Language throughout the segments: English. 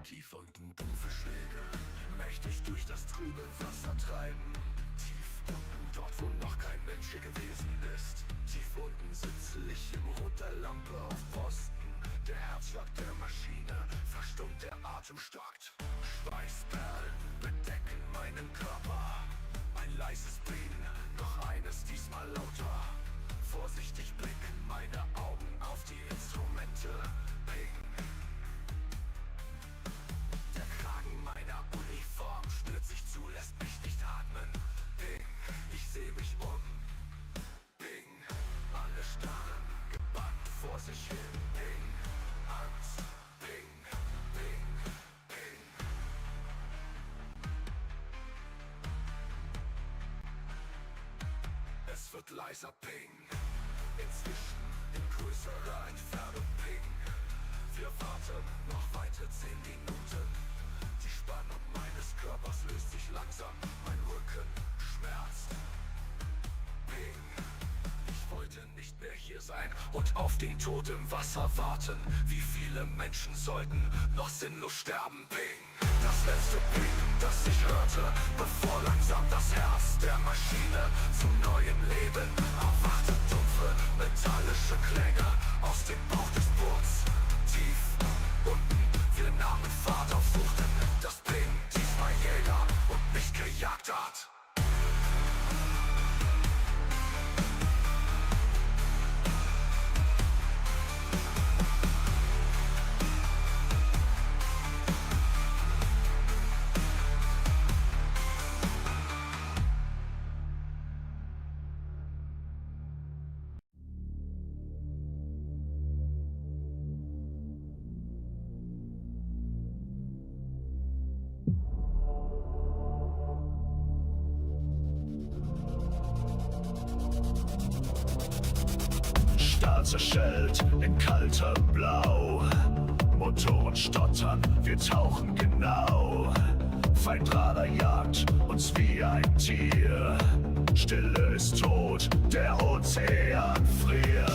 Tief unten dumpfe Schläge, mächtig durch das trübe Wasser treiben. Tief unten, dort wo noch kein Mensch hier gewesen ist. Tief unten sitze ich im Rot der Lampe auf Posten. Der Herzschlag der Maschine verstummt, der Atem stockt. Schweißperlen bedecken meinen Körper. Ein leises Beben, noch eines, diesmal lauter. Vorsichtig blicken meine Augen auf die Instrumente. Ping. Der Kragen meiner Uniform schnürt sich zu, lässt mich nicht atmen. Ping. Ich seh mich um. Ping. Alle starren, gebannt vor sich hin. Ping. Angst. Ping. Ping. Ping. Es wird leiser. Ping. Inzwischen in größerer Entfernung. Ping. Wir warten noch weitere 10 Minuten. Die Spannung meines Körpers löst sich langsam. Mein Rücken schmerzt. Ping. Ich wollte nicht mehr hier sein und auf den Tod im Wasser warten. Wie viele Menschen sollten noch sinnlos sterben? Ping. Das letzte Ping, das ich hörte, bevor langsam das Herz der Maschine zum neuen Leben erwachte. Dumpfe, metallische Klänge aus dem Bauch des Boots. Tief unten, wir nahmen Fahrt auf, suchten das Ping, diesmal Jäger und mich gejagt hat. Zerschellt in kaltem Blau. Motoren stottern, wir tauchen genau. Feindradar jagt uns wie ein Tier. Stille ist tot, der Ozean friert.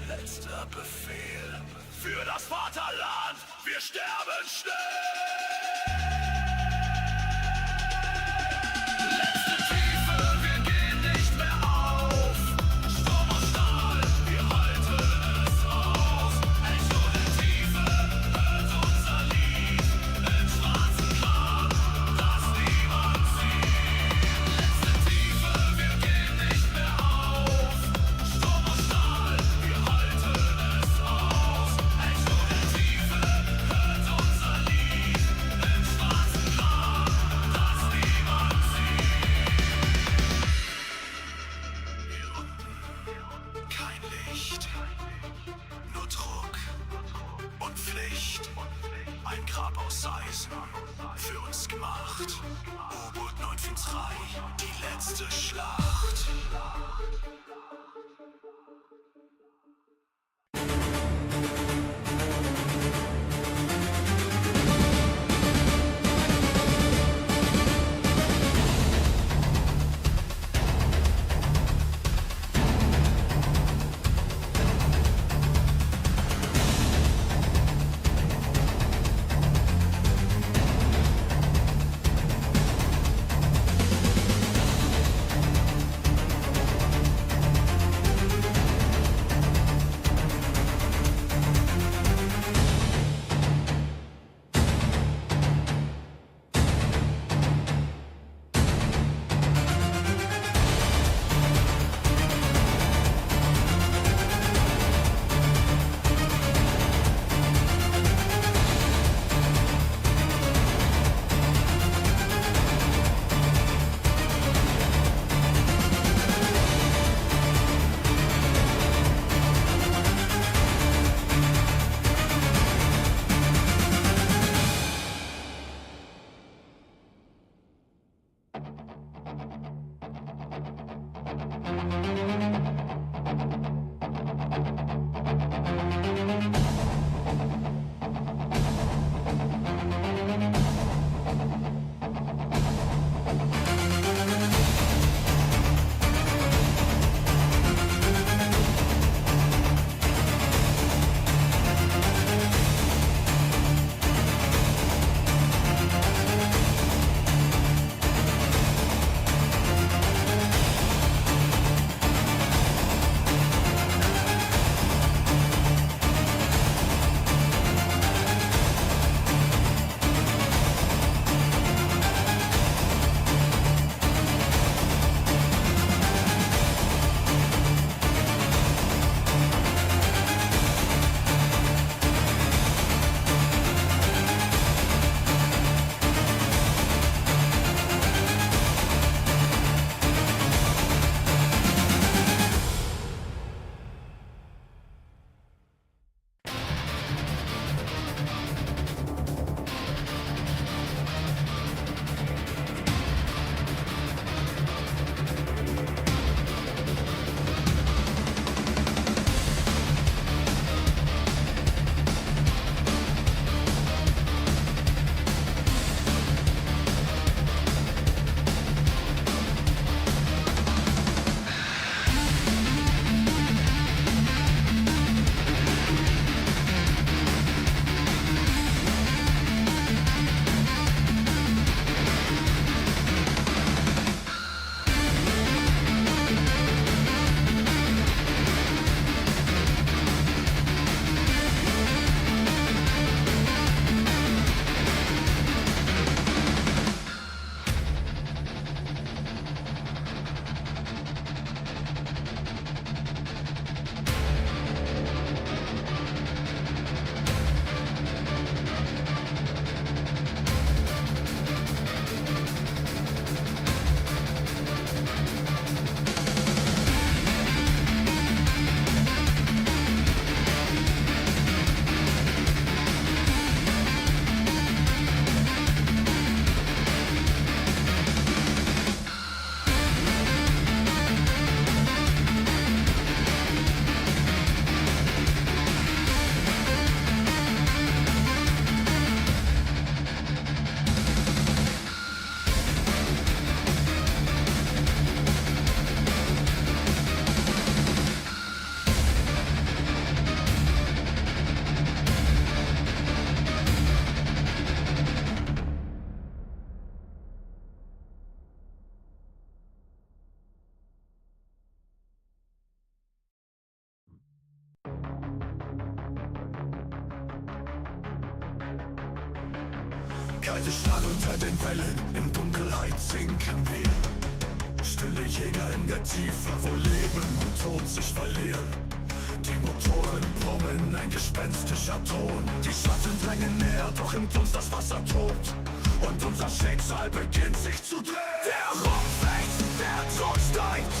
Letzter Befehl für das Vaterland. Wir sterben schnell. Letzte Tiefe, wir gehen nicht mehr auf. Sturm und Stahl, wir halten es aus. Echo der Tiefe, hört unser Lied im schwarzen Grab, das niemand sieht. Letzte Tiefe, wir gehen nicht mehr auf. Sturm und Stahl, wir halten es aus. Echo der Tiefe, hört unser Lied im schwarzen Grab, das niemand sieht. Hier unten kein Licht, nur Druck und Pflicht. Ein Grab aus Eisen, für uns gemacht. U-Boot 943, die letzte Schlacht. Kalte Stadt unter den Wellen, in Dunkelheit sinken wir. Stille Jäger in der Tiefe, wo Leben und Tod sich verlieren. Die Motoren brummen, ein gespenstischer Ton. Die Schatten drängen näher, doch im Dunst das Wasser tobt. Und unser Schicksal beginnt sich zu drehen. Der Rumpf wächst, der Tod steigt.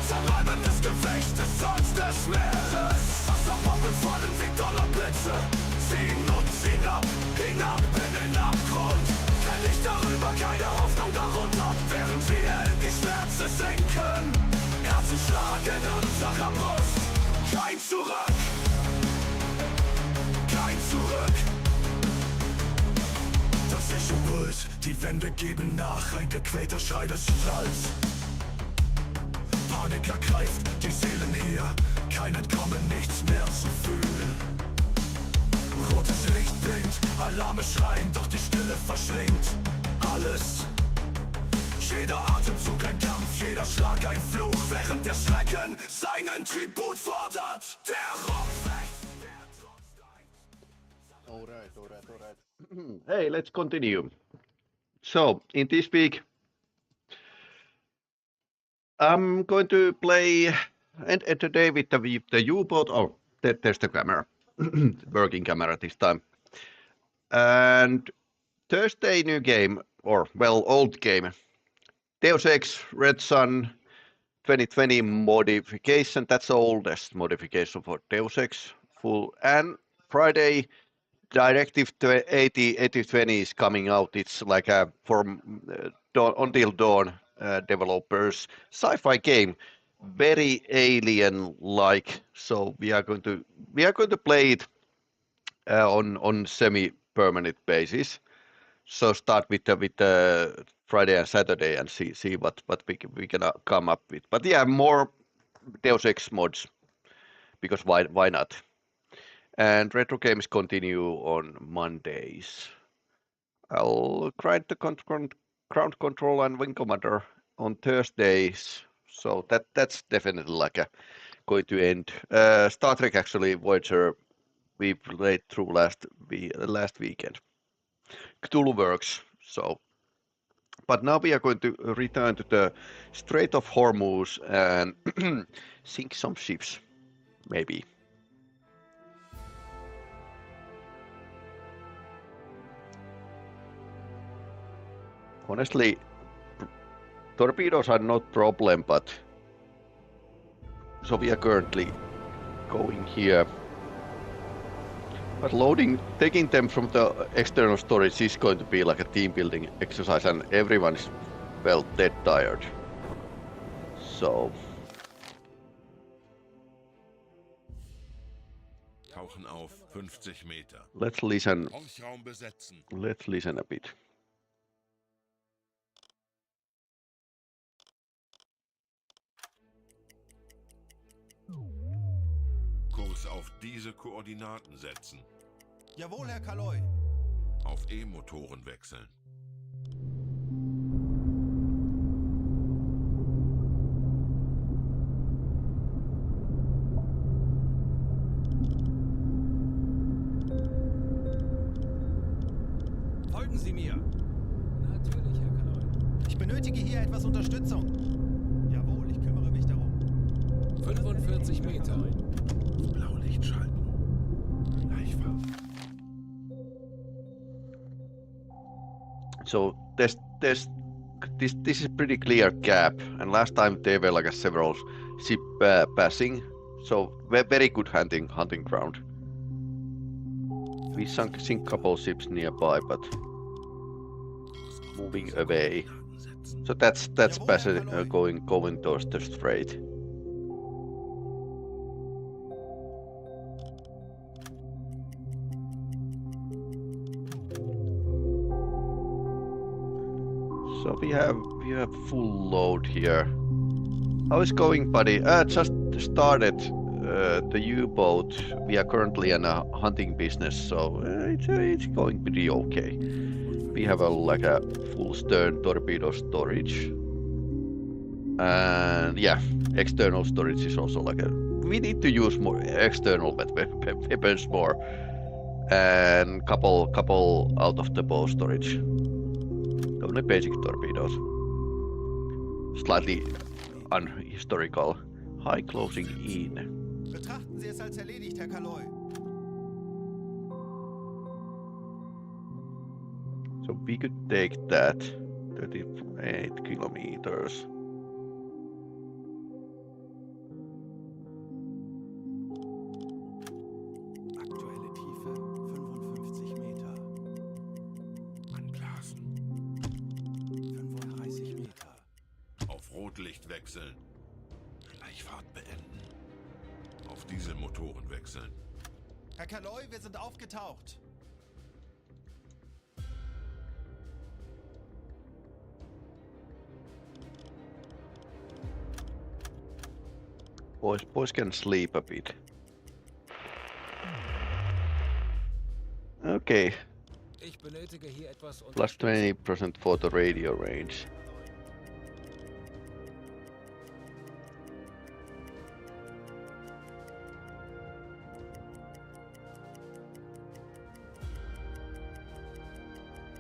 Zerreibendes Gefecht des Salz des Meeres. Wasserbomben fallen wie Donnerblitze, ziehen uns hinab, hinein Widerstände geben nach, ein gequälter Schrei des Stalls. Panik ergreift die Seelen hier, kein Entkommen, nichts mehr zu fühlen. Rotes Licht blinkt, Alarme schreien, doch die Stille verschlingt alles. Jeder Atemzug ein Kampf, jeder Schlag ein Fluch, während der Schrecken seinen Tribut fordert. Der Raum wächst, der trotz Alright. Hey, let's continue. So, in this week, I'm going to play, and today with the U-boat, oh, there's the camera, working camera this time. And Thursday, new game, or, well, old game, Deus Ex Red Sun 2020 modification, that's the oldest modification for Deus Ex full, and Friday, Directive 8020 is coming out. It's like a from Until Dawn developers sci-fi game, very alien-like. So we are going to play it on semi-permanent basis. So start with the Friday and Saturday and see what we can come up with. But yeah, more Deus Ex mods, because why not? And retro games continue on Mondays. I'll grind the ground control and wing commander on Thursdays. So that's definitely like going to end. Star Trek actually Voyager we played through last weekend. Cthulhu works. So, but now we are going to return to the Strait of Hormuz and sink some ships, maybe. Honestly, torpedoes are not problem, but so we are currently going here. But taking them from the external storage is going to be like a team building exercise, and everyone is well dead tired. So. Tauchen auf 50 Meter. Let's listen. Raum besetzen. Let's listen a bit. Kurs auf diese Koordinaten setzen. Jawohl, Herr Kaloy. Auf E-Motoren wechseln. Folgen Sie mir. Natürlich, Herr Kaloy. Ich benötige hier etwas Unterstützung. Jawohl, ich kümmere mich darum. 45 Meter. Blaulicht schalten. Gleichfalls. So this is pretty clear gap, and last time there were like several ship passing, so very good hunting ground. We sink couple ships nearby, but moving away. So that's passage going towards the strait. So we have full load here. How is going, buddy? Just started the U-boat. We are currently in a hunting business, so it's going pretty okay. We have like a full stern torpedo storage, and yeah, external storage is also like we need to use more external weapons more, and couple out of the bow storage. Only basic torpedoes. Slightly unhistorical. High closing in. Betrachten Sie es als erledigt, Herr Kaloy. So we could take that 38 kilometers. Aktuelle Tiefe 55 Meter. Anblasen. 35 Meter. Auf Rotlicht wechseln. Schleichfahrt beenden. Auf Dieselmotoren wechseln. Herr Kaloy, wir sind aufgetaucht. Boys can sleep a bit. Okay, Ich benötige hier etwas plus Unterstützung. 20% for the radio range.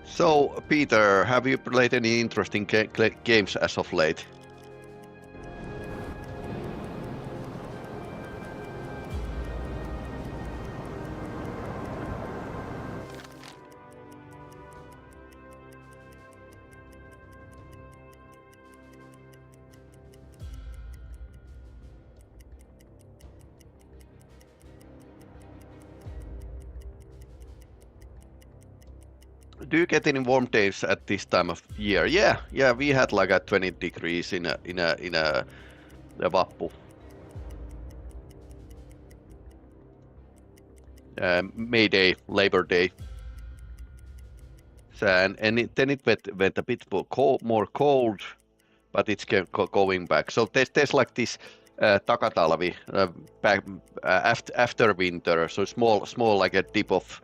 So, Peter, have you played any interesting games as of late? Do you get any warm days at this time of year? Yeah, we had like a 20 degrees in a Vappu. May Day, Labor Day. So, and then it went a bit more cold, but it's going back. So there's like this takatalvi back after winter. So small like a dip of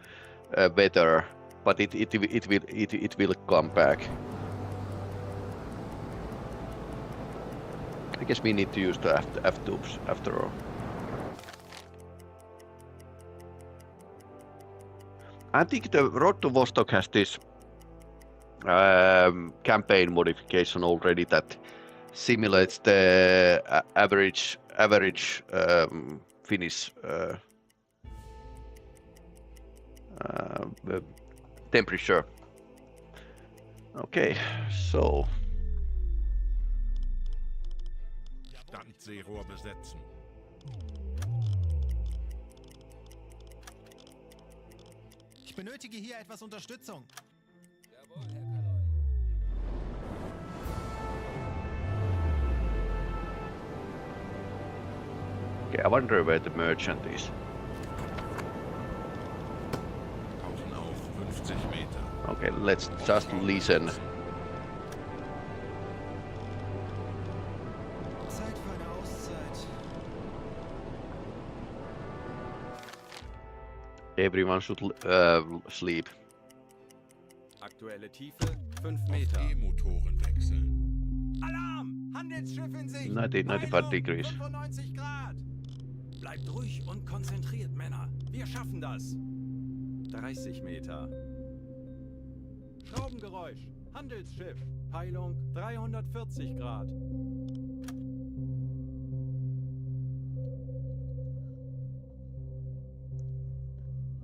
weather. But it will come back. I guess we need to use the F-tubes after all. I think the Road to Vostok has this campaign modification already that simulates the average Finnish temperature. Okay, so Standseerohr besetzen. Ich benötige hier etwas Unterstützung. Jawohl, Herr Kaloi. okay, I wonder where the merchant is. Tauchen auf 50 Meter. Okay, let's just listen. Zeit für eine Auszeit. Everyone should sleep. Aktuelle Tiefe 5 Meter. E-Motoren wechseln. Alarm! Handelsschiff in Sicht! 95 degrees. 95 Grad! Bleibt ruhig und konzentriert, Männer. Wir schaffen das. 30 Meter. Schraubengeräusch! Handelsschiff! Peilung 340 Grad.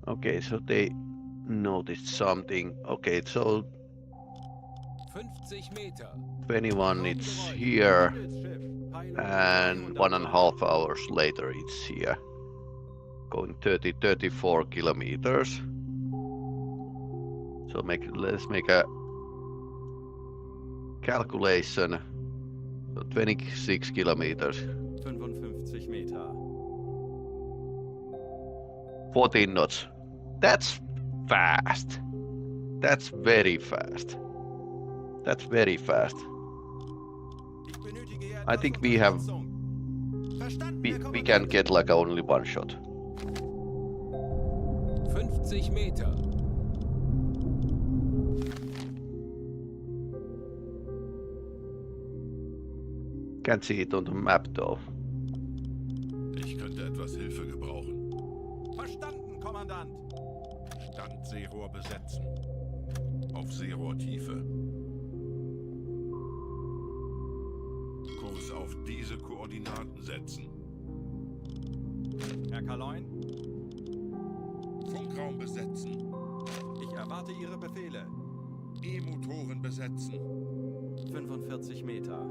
Okay, so they noticed something. Okay, so 50 Meter. 21 it's here, Handelsschiff! Peilung and 1.5 hours later it's here. Going 34 kilometers. So let's make a calculation. So 26 kilometers. 55 Meter. 14 knots. That's fast. That's very fast. That's very fast. Ich benötige hier I etwas think we have Unterstützung. Verstanden, Herr we can Kommandant. get like only one shot. 50 Meter. Can't see it on the map though. Ich könnte etwas Hilfe gebrauchen. Verstanden, Kommandant. Standseerohr besetzen. Auf Seerohrtiefe. Kurs auf diese Koordinaten setzen. Herr Kaloin, Funkraum besetzen. ich erwarte Ihre Befehle. E-Motoren besetzen. 45 Meter.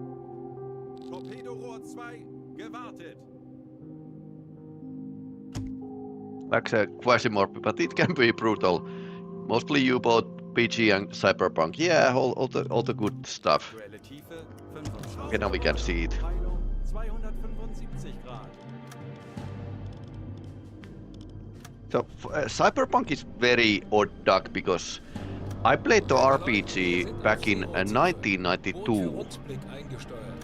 Torpedorohr 2, gewartet. Like a Quasimorph, but it can be brutal. Mostly U-Boat, PG and Cyberpunk. Yeah, all the good stuff. Aktuelle Tiefe 25. Okay, now we can see it. Peilung 275 Grad. So Cyberpunk is very odd duck because I played the RPG back in 1992, Rückblick eingesteuert.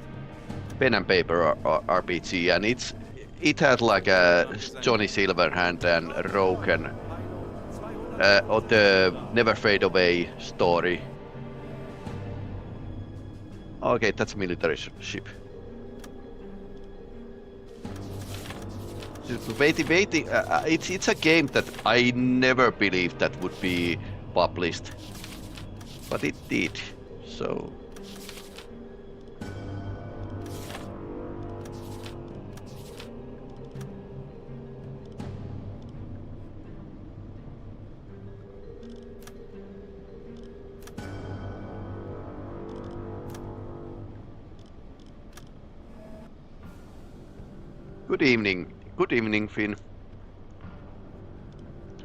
pen and paper RPG, and it had like a Johnny Silverhand and Rogan, or the Never Fade Away story. Okay, that's a military ship. Waiting. It's a game that I never believed that would be published, but it did. So. Good evening, Finn.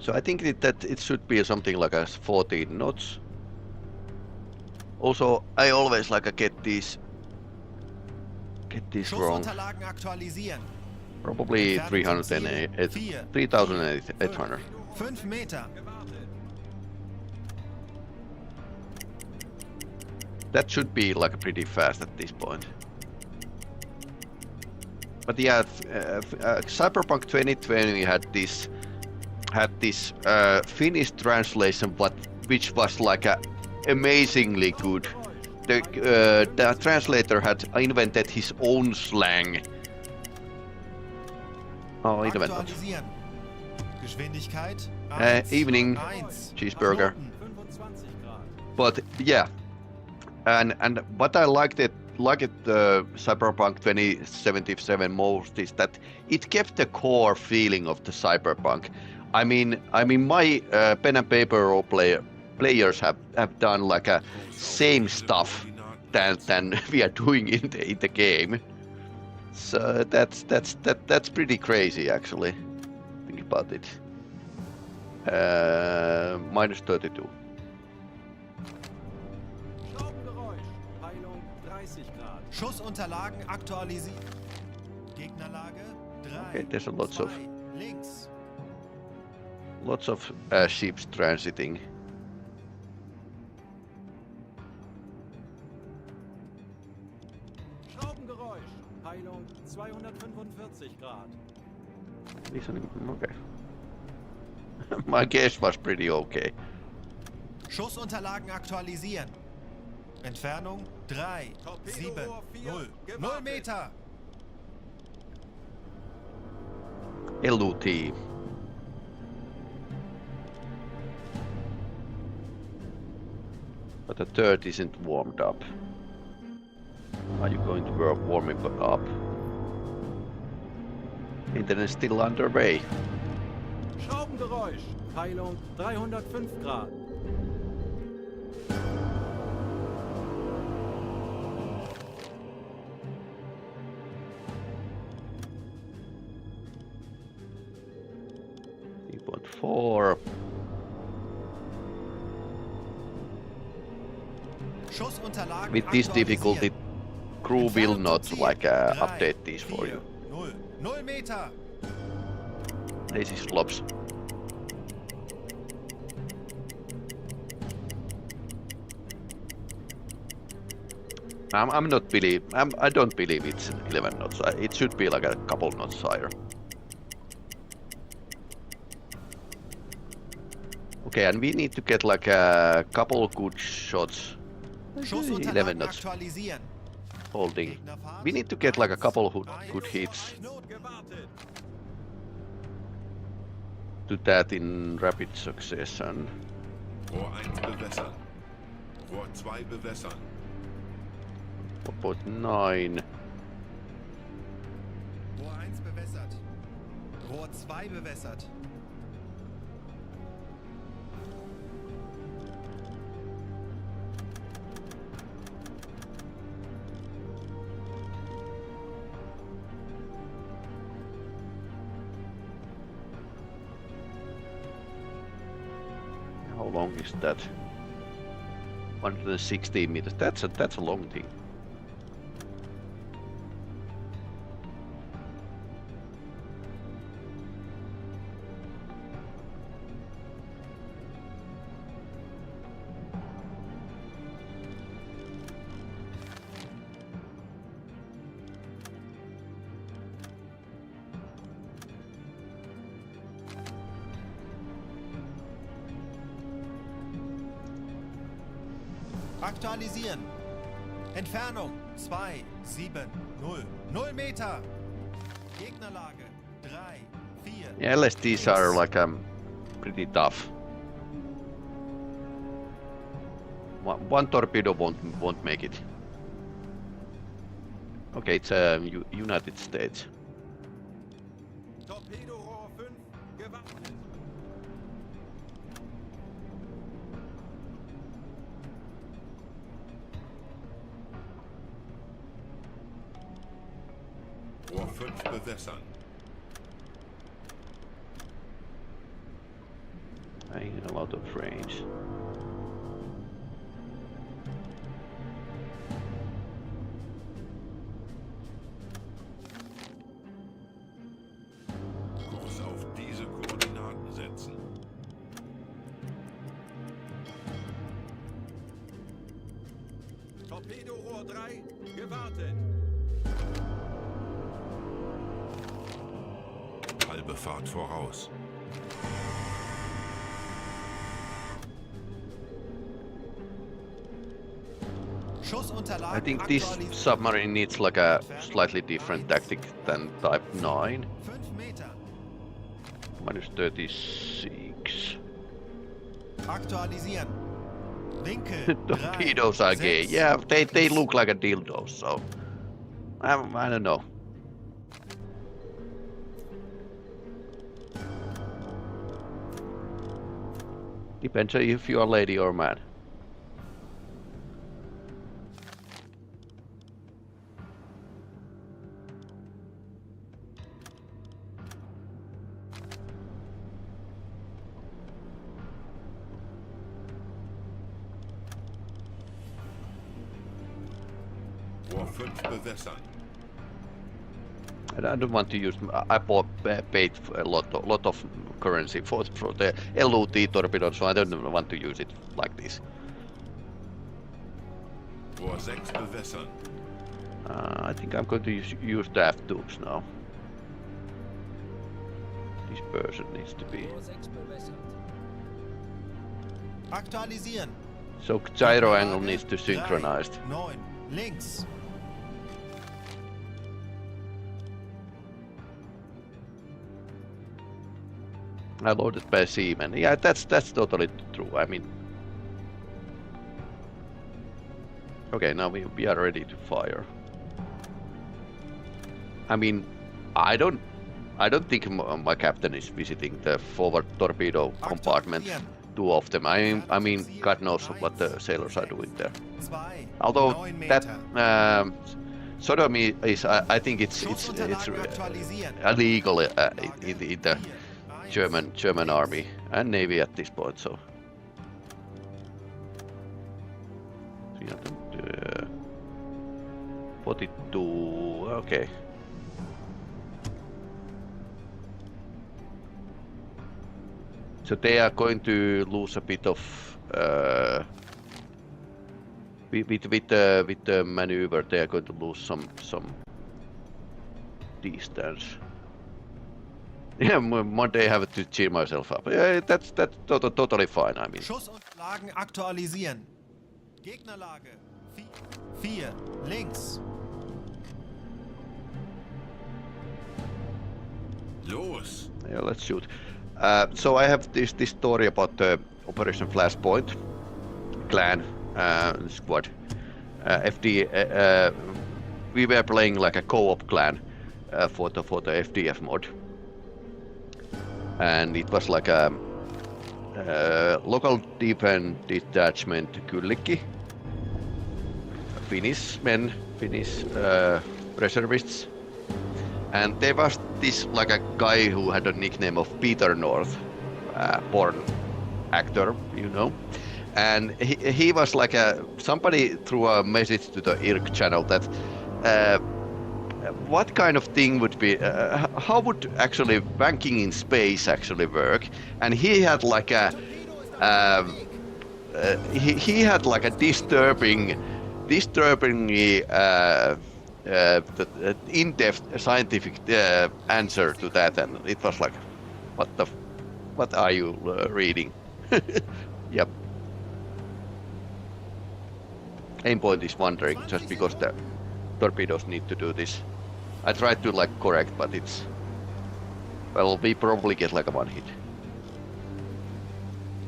So I think that it should be something like a 14 knots. Also, I always like get these wrong. Schussunterlagen aktualisieren. Probably 3,800. 5 Meter. That should be like pretty fast at this point. But yeah, Cyberpunk 2020 had this Finnish translation, which was like amazingly good. The translator had invented his own slang. Oh, invented. Aktualisieren. Geschwindigkeit. Evening, 1. cheeseburger. 25 Grad. But yeah, and what I liked Cyberpunk 2077 most is that it kept the core feeling of the Cyberpunk. I mean my pen and paper role players have done like a same stuff than we are doing in the game. So that's pretty crazy actually. Think about it. Minus 32. Schussunterlagen aktualisieren. Gegnerlage 3. Okay, there's a lots 2, of links. ships transiting. Schraubengeräusch. Peilung 245 Grad. Listening, okay. My guess was pretty okay. Schussunterlagen aktualisieren. Entfernung 3, 7, 0. 0 Meter. LUT. But the third isn't warmed up. Are you going to warm it up? Internet still underway. Schraubengeräusch. Peilung 305 Grad. Four. Schussunterlagen With this difficulty, crew will not like update these for you. 0 Meter. This is flops. I don't believe it's 11 knots. It should be like a couple knots higher. Okay, and we need to get like a couple good shots. 11 knots. Holding. We need to get like a couple good hits. Do that in rapid succession. Rohr 1 bewässern. Rohr 2 bewässern. 4.9. Rohr 1 bewässert. Rohr 2 bewässert. How long is that? 160 meters. That's a long thing. Aktualisieren. Entfernung 270. 0 Meter. Gegnerlage 3, 4. Yeah, LSTs are like pretty tough. One torpedo won't make it. Okay, it's United States. Torpedorohr 5 gewappnet. Rohr 5 bewässern. I need a lot of range. Kurs auf diese Koordinaten setzen. Torpedorohr 3 gewartet. Halbe Fahrt voraus. I think this submarine needs like a slightly different tactic than Type 9. 5 Meter. Minus 36. Aktualisieren. Winkel. Torpedoes are gay. Yeah, they look like a dildo, so I don't know. Depends if you are lady or man. Rohr 5 bewässern. And I don't want to use. I paid a lot of currency for the LOT torpedo, so I don't want to use it like this. Rohr 6 bewässern. I think I'm going to use the F-tubes now. This person needs to be. Rohr 6 bewässert. Aktualisieren. So gyro angle needs to synchronize. 9. Links. I loaded by seamen. Yeah, that's totally true. I mean, okay, now we are ready to fire. I mean, I don't think my captain is visiting the forward torpedo compartment. Two of them. I mean, God knows what the sailors are doing there. Although that sodomy is, I think it's illegal in the German army and navy at this point. So 42. Okay. So they are going to lose a bit of with the maneuver. They are going to lose some distance. Yeah, Monday I have to cheer myself up. Yeah, that's totally fine. I mean. Schuss und Lagen aktualisieren. Gegnerlage 4 links. Los! Yeah, let's shoot. So I have this story about the Operation Flashpoint clan squad. FD. We were playing like a co-op clan for the FDF mod, and it was like a local defense detachment Kyllikki, Finnish men, Finnish reservists. And there was this like a guy who had a nickname of Peter North, porn actor, you know. And he was like somebody threw a message to the IRC channel that what kind of thing would be, how would actually banking in space actually work? And he had like a he had like a disturbingly in-depth scientific answer to that, and it was like, what are you reading? Yep. aim point is wandering just because the torpedoes need to do this. I tried to like correct, but it's... Well, we probably get like a one hit.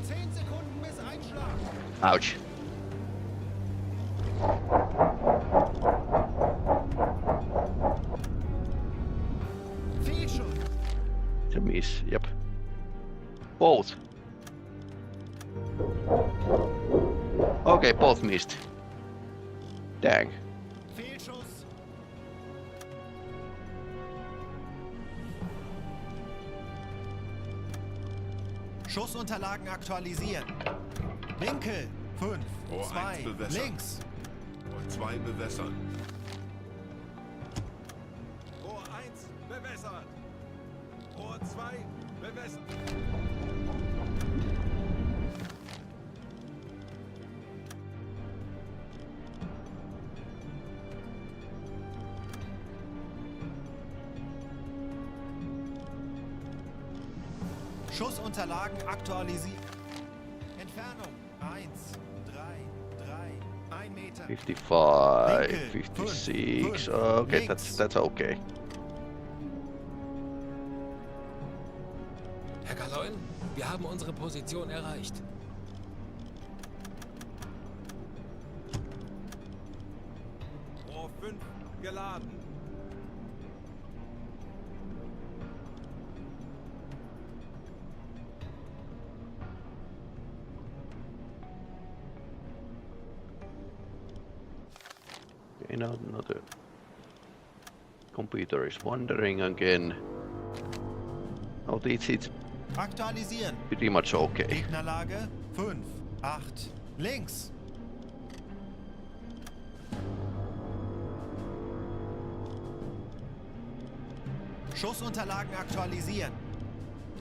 10 Sekunden bis Einschlag. Ouch. Fehlschuss. It's a miss, yep. Both. Okay, both missed. Dang. Fehlschuss. Schussunterlagen aktualisieren. Winkel 5, Rohr 2, 1 bewässern. links. Rohr 2 bewässern. Rohr 1 bewässert. Rohr 2 bewässert. Schussunterlagen aktualisieren. Entfernung 1, 3, 1 Meter. 55, Winkel, 56. 5, Okay, links. that's okay. Herr Kaloin, wir haben unsere Position erreicht. Rohr 5 geladen. Okay, now the computer is wandering again. Oh, it's Aktualisieren. pretty much okay. Gegnerlage 5, 8, links. Schussunterlagen aktualisieren.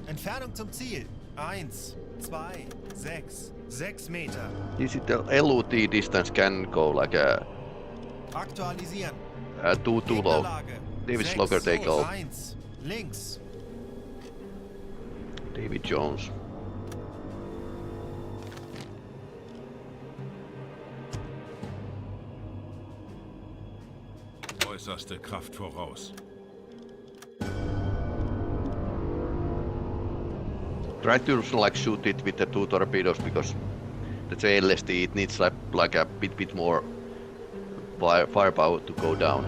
Entfernung zum Ziel 1, 2, 6, 6 Meter. Is it the LUT distance can go like a Aktualisieren. too low? Gegnerlage David 6, Slugger take all. 1, links. David Jones. Äußerste Kraft voraus. Try to like shoot it with the two torpedoes because that's a LSD. It needs like a bit more firepower to go down.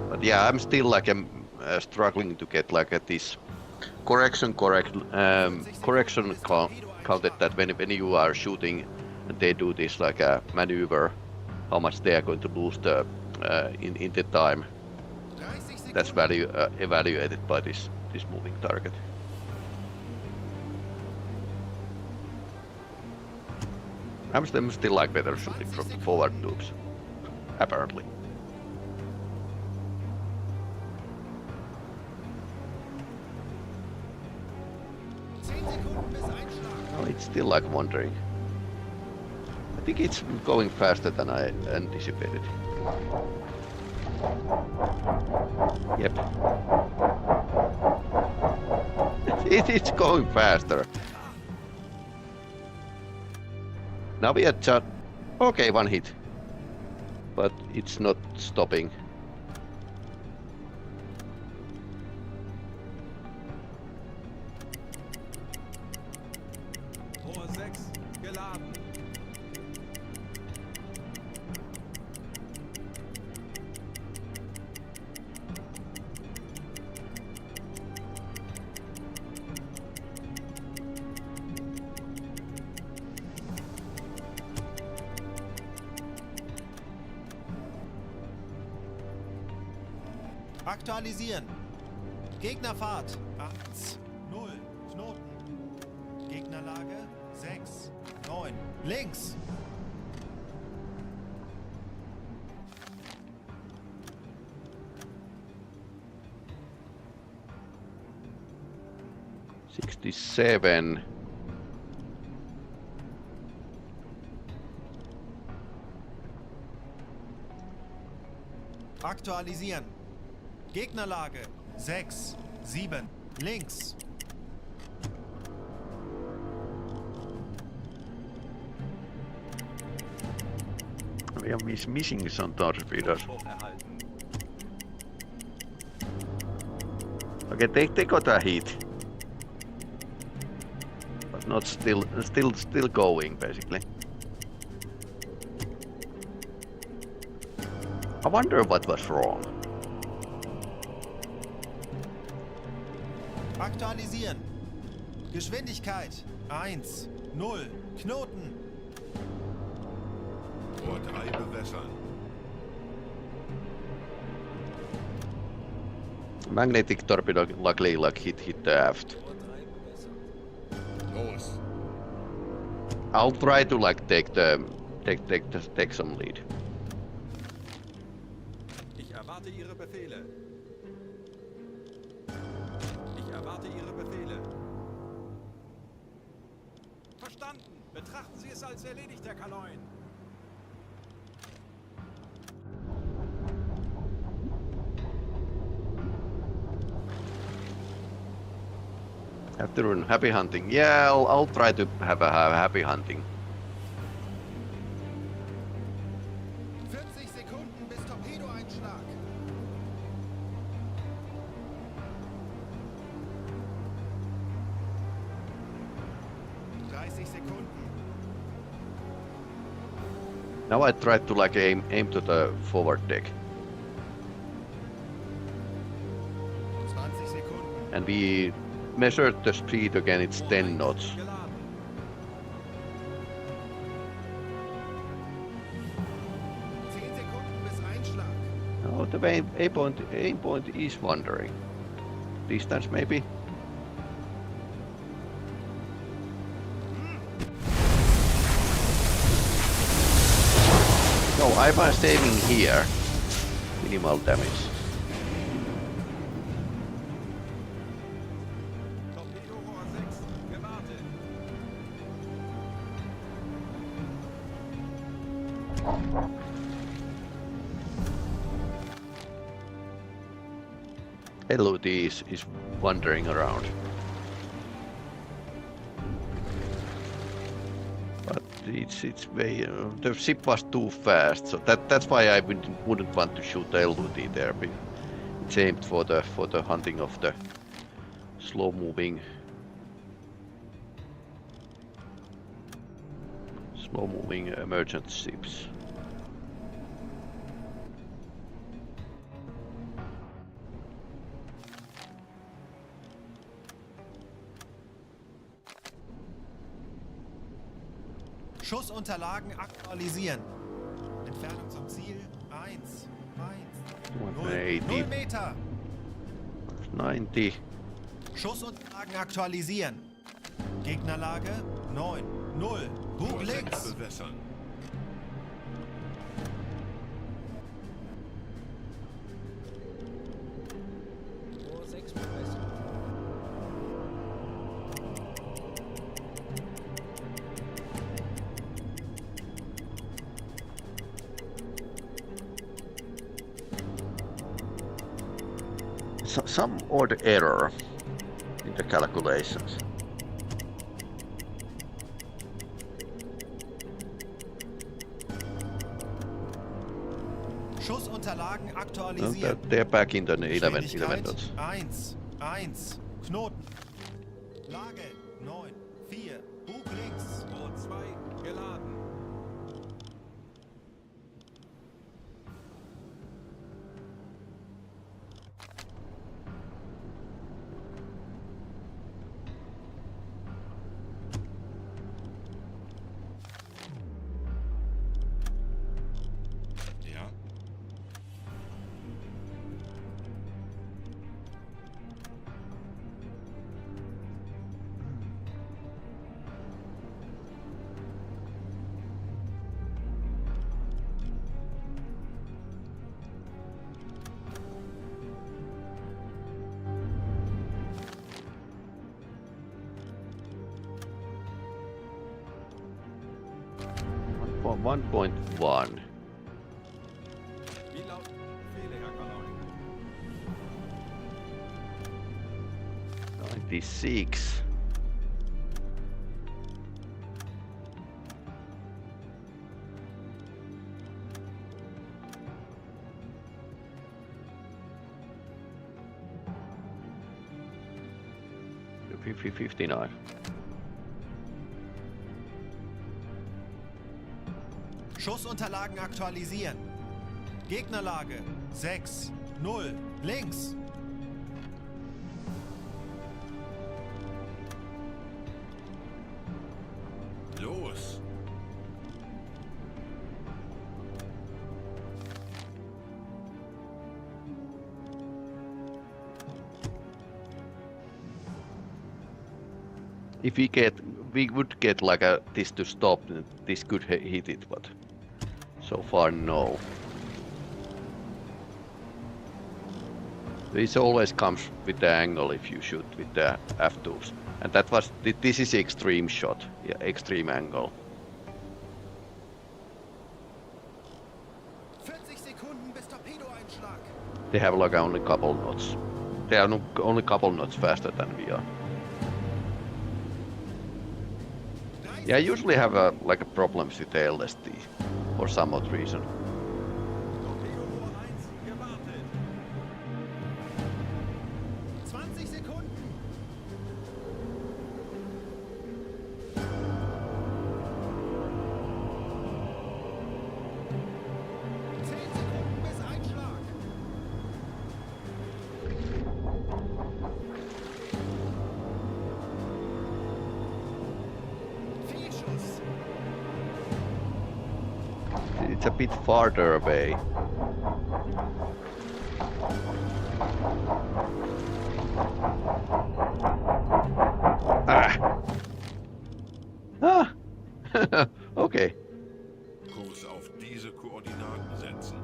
But yeah, I'm still like struggling to get like this correction counted that when you are shooting and they do this like a maneuver, how much they are going to lose the in the time. 30 Sekunden. That's evaluated by this moving target. I'm still like better shooting from the forward tubes, apparently. No, it's still like wandering. I think it's going faster than I anticipated. Yep. It's going faster. Now we are just... Okay, one hit. But it's not stopping. Rohr 6 geladen. Aktualisieren. Gegnerfahrt 1, 0, Knoten. Gegnerlage 6, 9, links. $67. Aktualisieren. Gegnerlage 6, 7, links. We are missing some torpedoes. Hoch erhalten. Okay, they got a hit. But not still going, basically. I wonder what was wrong. Aktualisieren. Geschwindigkeit 1, 0, Knoten. Rohr 3 bewässern. Magnetic torpedo luckily hit the aft. Los. I'll try to like take some lead. Ich erwarte Ihre Befehle. Ich erwarte Ihre Befehle. Verstanden. Betrachten Sie es als erledigt, Herr Kaloin. Have to run happy hunting. Yeah, I'll try to have a happy hunting. 40 Sekunden bis Torpedoeinschlag. Now I try to like aim to the forward deck. 20 Sekunden. And we measured the speed again, it's 10 knots. Geladen. 10 Sekunden bis Einschlag. Oh, the aim point is wandering. Distance maybe? No, I was aiming here. Minimal damage. Torpedo Rohr 6. Gewartet. LOD is wandering around. But it's way the ship was too fast, so that's why I wouldn't want to shoot the LOD there. It's aimed for the hunting of the slow-moving merchant ships. Schussunterlagen aktualisieren. Entfernung zum Ziel 1, 0 180. Meter. 90. Schussunterlagen aktualisieren. Gegnerlage 9, 0. Bug Rohr 6 links. bewässern. Rohr 6 bewässert. Some odd error in the calculations. Schussunterlagen No, aktualisieren. they're back in the 11 Geschwindigkeit knots. 1, 1. Knoten. Lage 9, 4. Bug links. Rohr 2. Geladen. Ja. For 1.1. Wie lauten Befehle, Herr Kaloin? 96. 59. Schussunterlagen aktualisieren. Gegnerlage 6, 0, links. Los! If we would get like this to stop, this could hit it, but so far no. This always comes with the angle if you shoot with the F2s. And that was, this is extreme shot, yeah, extreme angle. 40 Sekunden bis Torpedoeinschlag. They have like only couple knots. They are only couple knots faster than we are. Yeah, I usually have like a problems with the LSD for some odd reason. Torpedo Nummer 1, gewartet. 20 Sekunden. 10 Sekunden bis Einschlag. Fehlschuss. It's a bit farther away. Ah! Okay. Kurs auf diese Koordinaten setzen.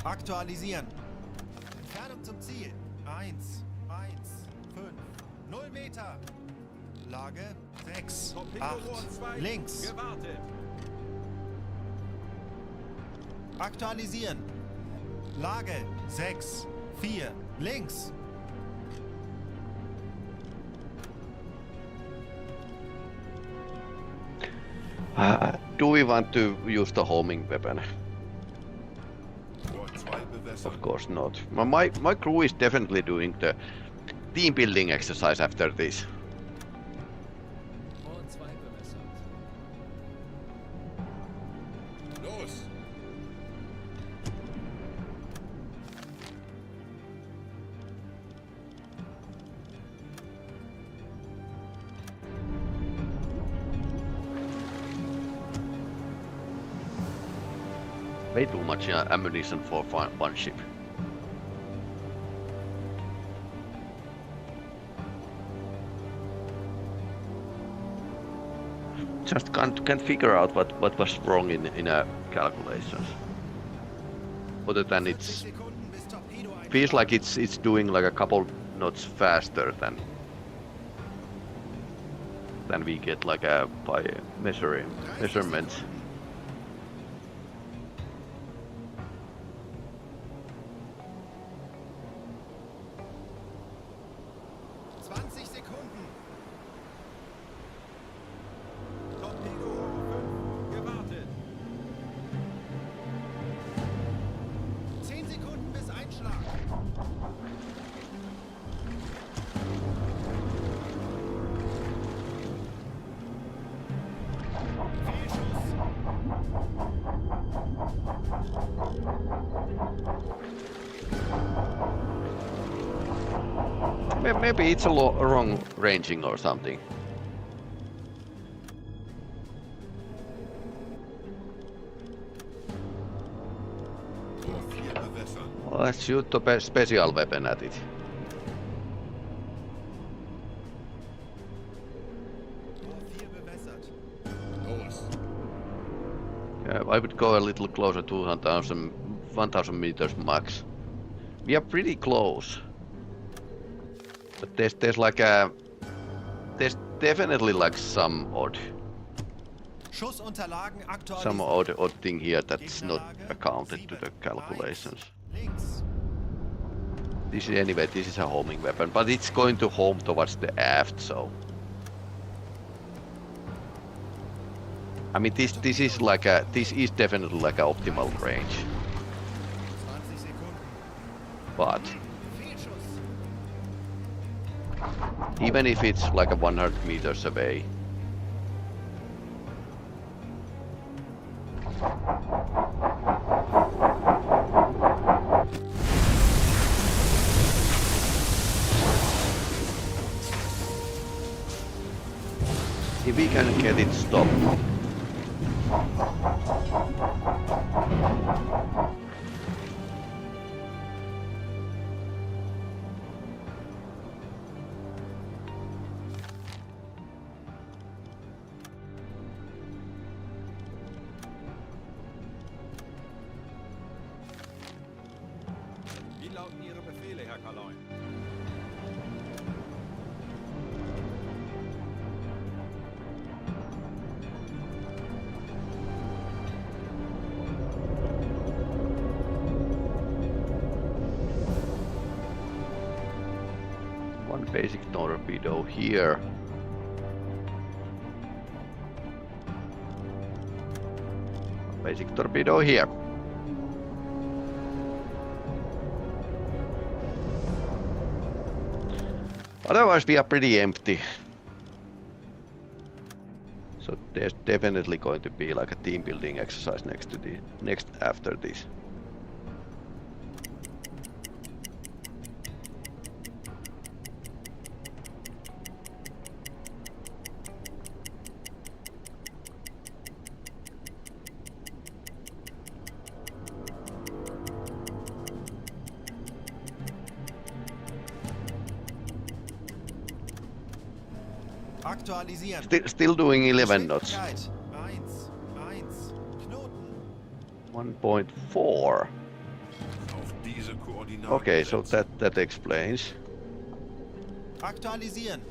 Aktualisieren. Entfernung zum Ziel. 1, 1, 5, 0 Meter. Lage 6, Torpedo 8, Rohr 2, links. gewartet. Aktualisieren. Lage 6, 4, links. Do we want to use the homing weapon? Rohr 2 bewässern. Of course not. My crew is definitely doing the team building exercise after this. Rohr 2 bewässert. Los! Way too much ammunition for one ship. Just can't figure out what was wrong in calculations. Other than it's Sekunden bis Torpedoeinschlag. feels like it's doing like a couple knots faster than we get like by measurements. Sekunden. Torpedo Rohr 5, gewartet. 10 Sekunden bis Einschlag. Maybe it's a wrong ranging or something. Rohr 4 bewässern. Well, let's shoot the special weapon at it. Rohr 4 bewässert. Los! Yeah, I would go a little closer to 1,000 meters max. We are pretty close. But there's like there's definitely like some odd Schussunterlagen some aktualisieren. odd thing here that's not Gegnerlage accounted to 7, the calculations. 1, links. This is anyway, this is a homing weapon, but it's going to home towards the aft, so. I mean, this is like a, this is definitely like an optimal range, 20 Sekunden. but Fehlschuss. even if it's like a 100 meters away. If we can get it stopped. Wie lauten Ihre Befehle, Herr Kaloin? One basic torpedo here. One basic torpedo here. Otherwise we are pretty empty. So there's definitely going to be like a team building exercise next after this. Aktualisieren. Still doing 11 knots. Geschwindigkeit. 1, 1. Knoten. 1.4. Auf diese Koordinaten Okay, so setzen. that explains. Aktualisieren.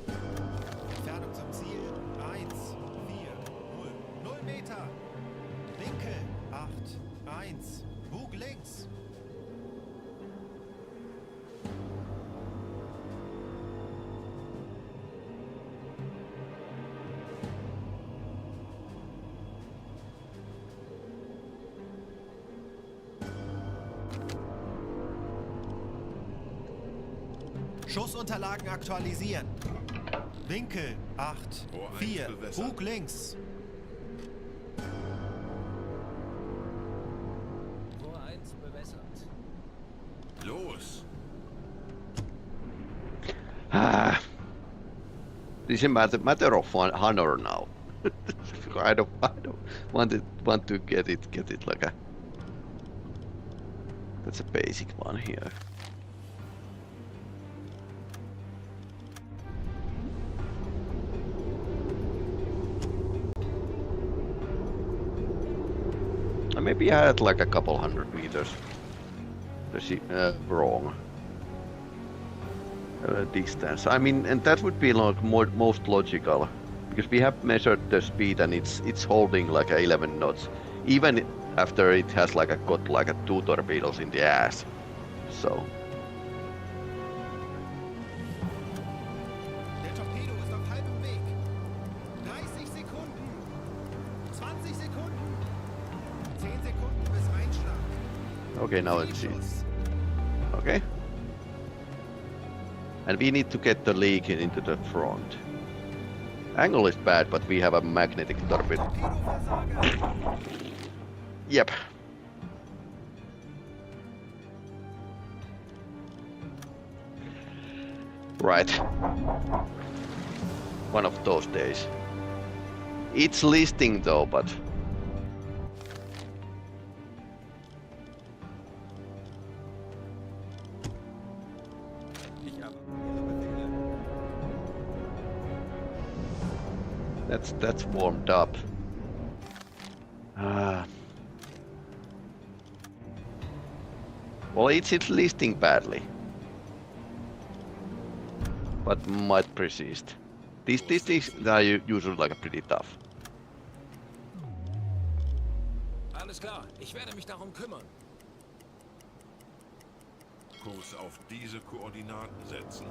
Entfernung zum Ziel 1, 4, 0. 0 Meter. Winkel 8, 1. Bug links. Schussunterlagen aktualisieren. Winkel 8, Rohr 1 4. bewässern. Bug links. Rohr 1 bewässert. Los! This is a matter of honor now. I don't want to get it like a. That's a basic one here. Maybe I had like a couple hundred meters wrong distance. I mean, and that would be like most logical because we have measured the speed and it's holding like 11 knots, even after it has like got like 2 torpedoes in the ass. So. Der Torpedo ist auf halbem Weg. 30 Sekunden. 20 Sekunden. 10 Sekunden bis Einschlag. Okay, now let's see. Fehlschuss. Okay. And we need to get the leak into the front. Angle is bad, but we have a magnetic torpedo. Torpedoversager. Yep. Right. One of those days. It's listing though, but Ich habe Ihre Befehle. that's warmed up. Well, it's listing badly, but might persist. These things are usually like pretty tough. klar, ich werde mich darum kümmern. Kurs auf diese Koordinaten setzen.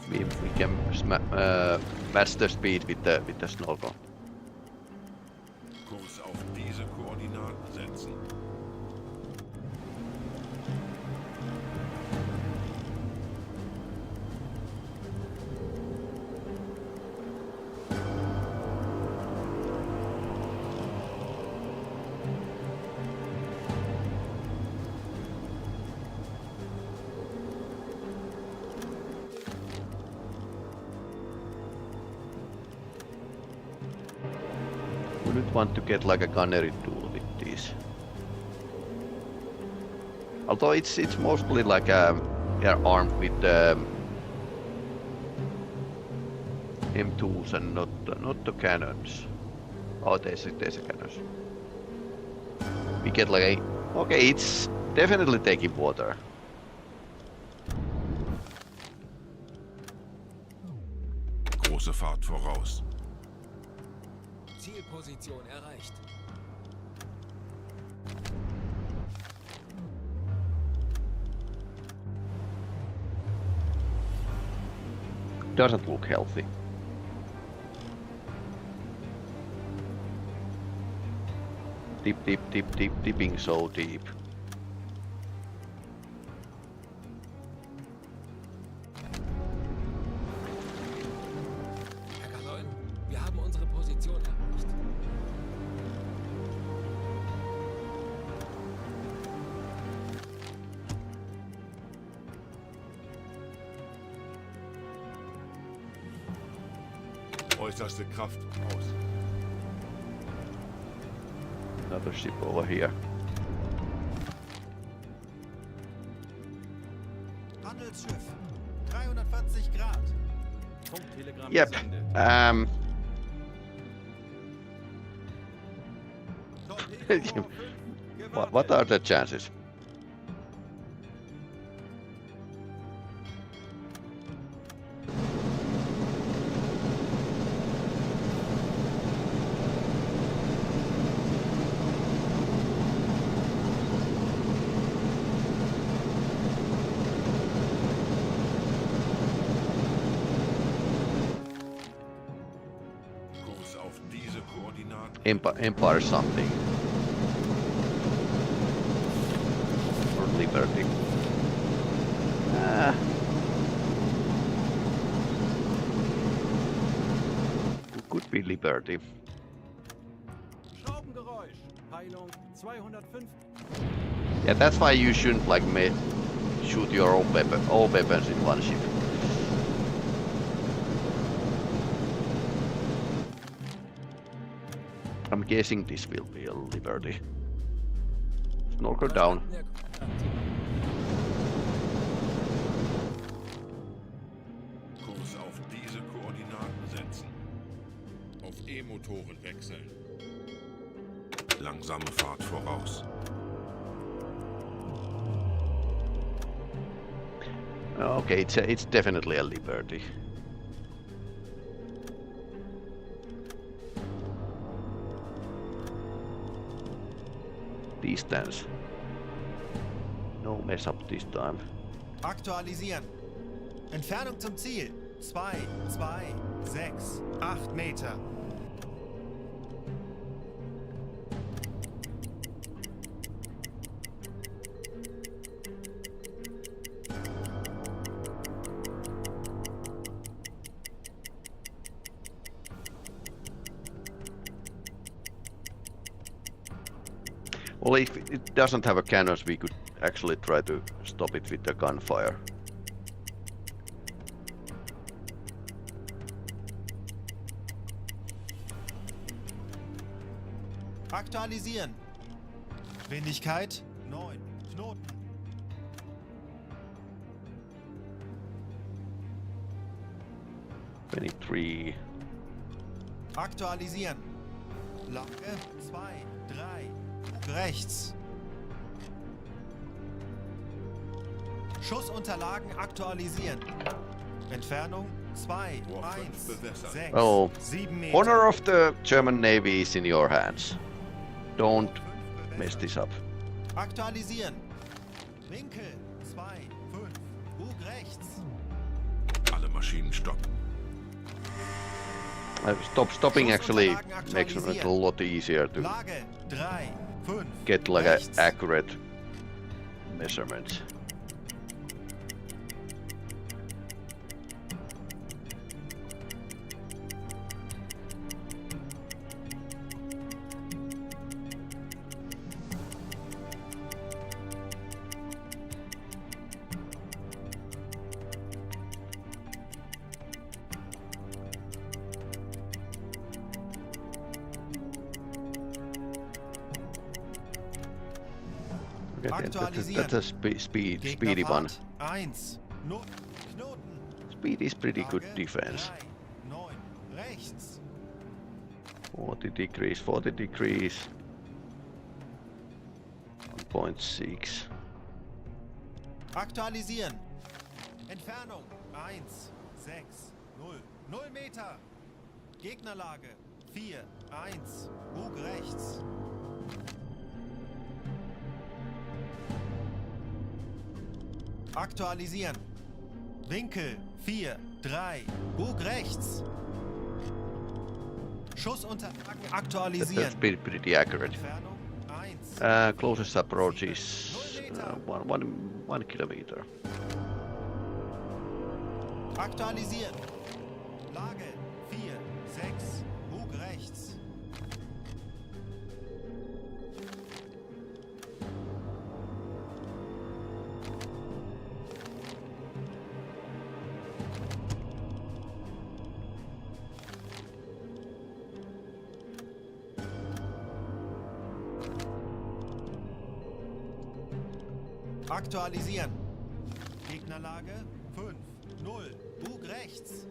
We can match the speed with the snorkel. Kurs auf diese Koordinaten setzen. Want to get like a gunnery tool with these. Although it's mostly like they're armed with M2s and not the cannons. Oh, there's a cannons. We get like a okay. It's definitely taking water. Große Fahrt voraus. Zielposition erreicht. Doesn't look healthy. Dipping so deep. Wir haben unsere Position erreicht. Äußerste Kraft aus. Another ship over here. Handelsschiff. 340 Grad. Funktelegramm Yep. gesendet. Torpedo 5 What are the chances? Kurs auf diese Koordinaten. Empire something. Or Liberty. Could be Liberty. Schraubengeräusch. Peilung 205. Yeah, that's why you shouldn't like shoot your all weapons in one ship. I'm guessing this will be a Liberty. Snorkel down. Kurs auf diese Koordinaten setzen. Auf E-Motoren wechseln. Langsame Fahrt voraus. Okay, it's definitely a Liberty. Distance. No mess up this time. Aktualisieren. Entfernung zum Ziel. 2, 2, 6, 8 Meter. Well, if it doesn't have a cannons, we could actually try to stop it with the gunfire. Aktualisieren. Geschwindigkeit 9 Knoten. Three. Aktualisieren. Lage 2, 3. Rechts. Schussunterlagen aktualisieren. Entfernung 2, Rohr 5 1, bewässert. 6, Well, 7 Meter. honor of the German Navy is in your hands. Don't mess this up. Aktualisieren. Winkel 2, 5. Bug rechts. Alle Maschinen stoppen. Stopping actually makes it a lot easier to Lage 3, 5. get like rechts. a accurate measurements. Aktualisieren. That's a speedy one. Gegnerfahrt 1. Knoten. Speed is pretty good Lage defense. 3, 9. Rechts. 40 degrees, 40 degrees. 1.6. Aktualisieren. Entfernung 1, 6, 0. 0 Meter. Gegnerlage 4, 1. Bug rechts. Aktualisieren. Winkel 4, 3. Bug rechts. Schussunterlagen aktualisieren. That's pretty accurate. Entfernung 1. Closest approach is 1 kilometer. Aktualisieren. Lage 4, 6. Bug rechts. Aktualisieren. Gegnerlage 5, 0. Bug rechts.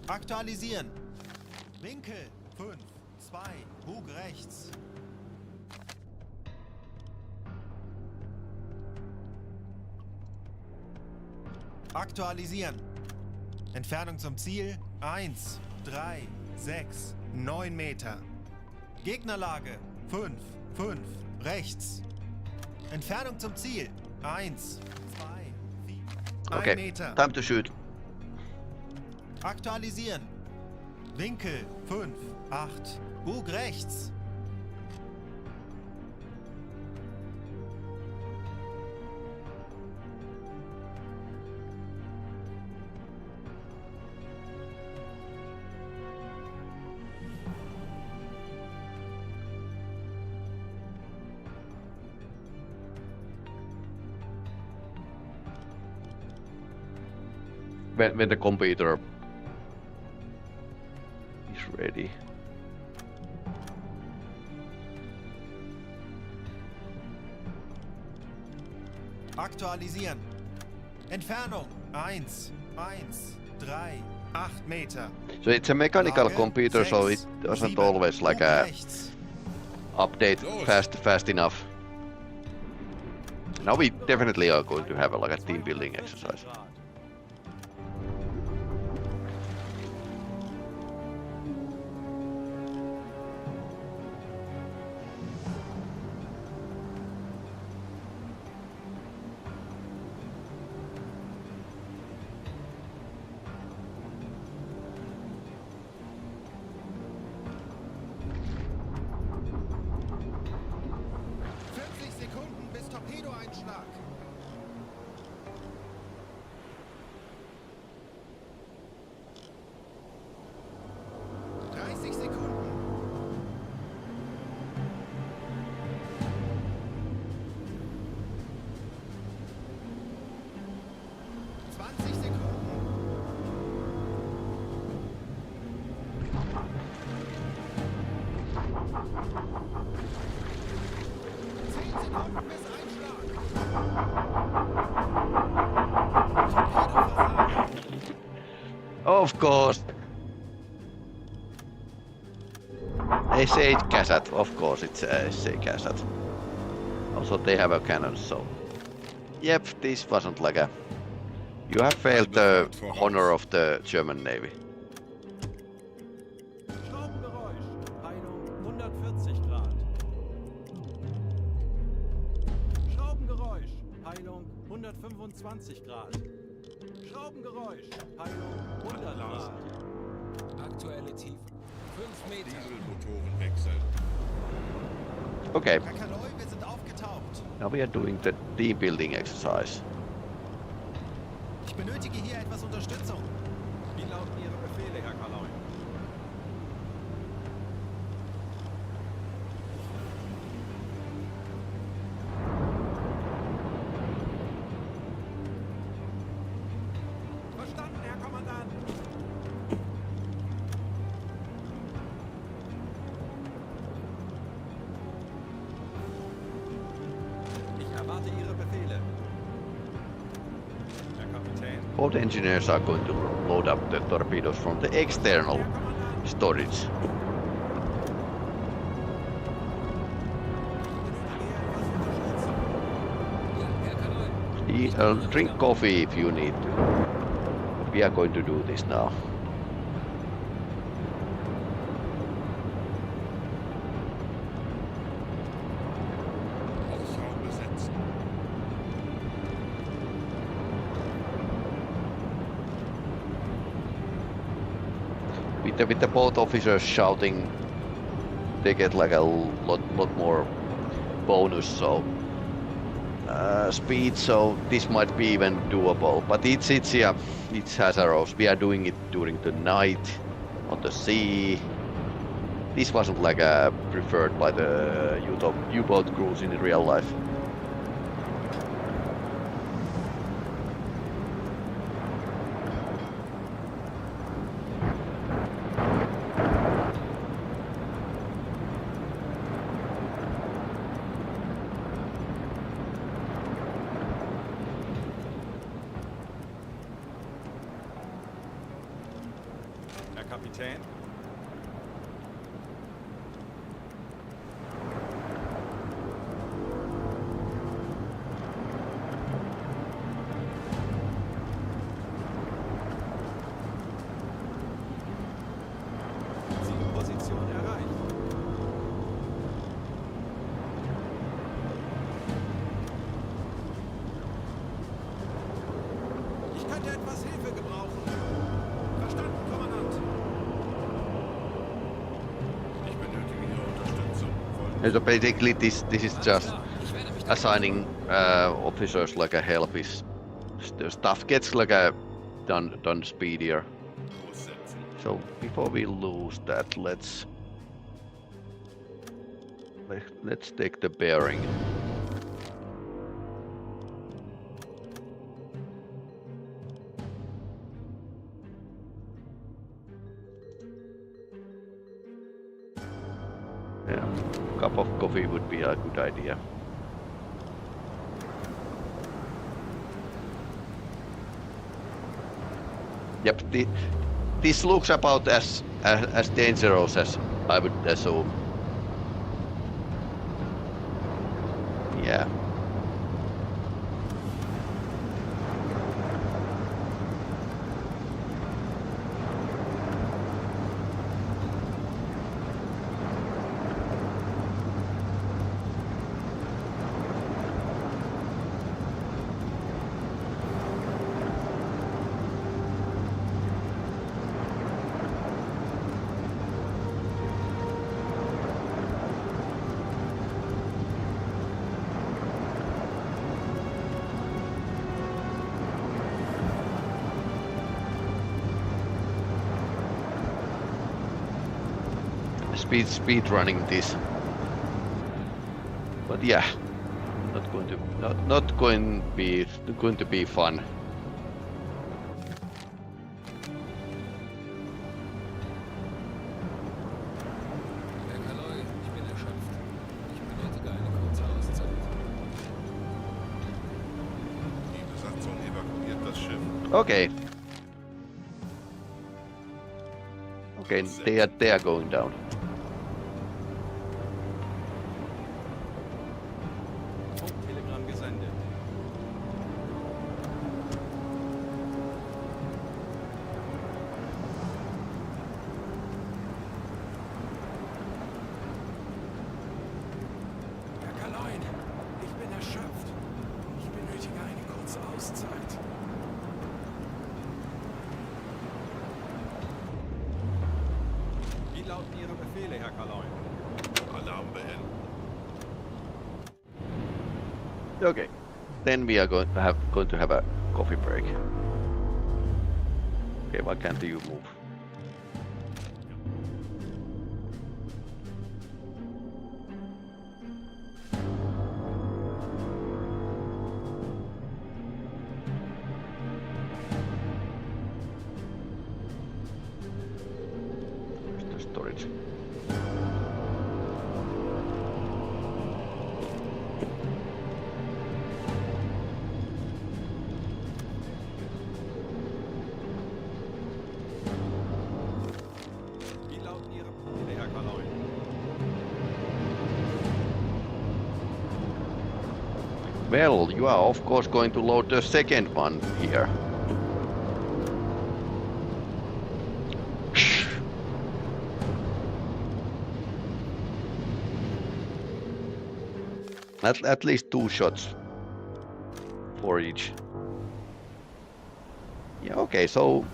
Aktualisieren. Winkel 5, 2. Bug rechts. Aktualisieren. Entfernung zum Ziel 1, 3, 6, 9 Meter. Gegnerlage 5, 5. Rechts. Entfernung zum Ziel 1, 2, 4. 1 Okay, Meter. time to shoot. Aktualisieren. Winkel 5, 8. Bug rechts. When the computer is ready. Aktualisieren. Entfernung 1, 1, 3, 8 Meter. So it's a mechanical Lage computer, so 6, it doesn't 7. always like Bug a rechts. update fast enough. Now we definitely are going to have like a team building exercise. Sekunden bis Torpedoeinschlag. 30 Sekunden. 20 Sekunden. 10 Sekunden bis Einschlag. Torpedoversagen. Of course. SA Cassat, of course it's SA Cassat. Also they have a cannon, so... Yep, this wasn't like a... You have failed the honor of the German Navy. Schraubengeräusch. Peilung 140 Grad. Schraubengeräusch. Peilung 125 Grad. Schraubengeräusch. Peilung 100 Grad. Aktuelle Tiefe 5 Meter. Dieselmotoren wechseln. Okay, Kakaloi, wir sind aufgetaucht. now we are doing the team building exercise. Ich benötige hier etwas Unterstützung. Wie lauten Ihre Befehle, Herr Kaloi? Verstanden, Herr Kommandant. Ich erwarte Ihre Befehle. Herr Kapitän. Both engineers are going to load up the torpedoes from the external storage. Ja, Herr Kaloi. Drink coffee if you need to. We are going to do this now. Hausraum besetzt. With the both officers shouting, they get like a lot more bonus, so speed. So this might be even doable. But it's hazardous. We are doing it during the night on the sea. This wasn't like preferred by the U-boat crews in real life. Herr Kapitän. Zielposition erreicht. Ich könnte etwas Hilfe gebrauchen. Verstanden, Kommandant. Ich benötige Ihre Unterstützung. Folgen So basically this is just Ich werde mich assigning officers like a help is the stuff gets like a done speedier. aussetzen. So before we lose that, let's take the bearing. Yeah, cup of coffee would be a good idea. Yep, this looks about as dangerous as I would assume. Yeah. Speed running this, but yeah, not going to be fun. Herr Kaloi, ich bin erschöpft. Ich benötige eine kurze Auszeit. Die Besatzung evakuiert das Schiff. Okay. Okay, they are going down. Wie lauten Ihre Befehle, Herr Kaloin? Alarm beenden. Okay. Then we are going to have a coffee break. Okay, why can't you move? Where's the storage? Wie lauten Ihre Befehle, Herr Kaloin? Well, you are of course going to load the second one here. At least 2 shots for each. Yeah, okay, so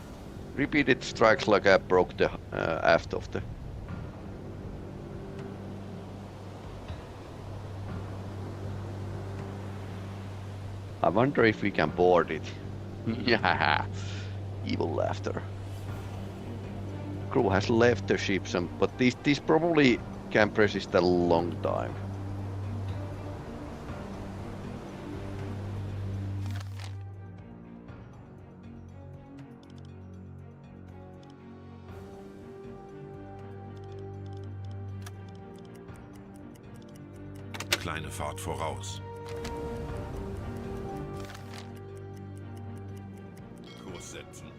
repeated strikes like I broke the aft of the. I wonder if we can board it. Yeah, evil laughter. Crew has left the ship, but this probably can persist a long time. Kleine Fahrt voraus. Kurs setzen.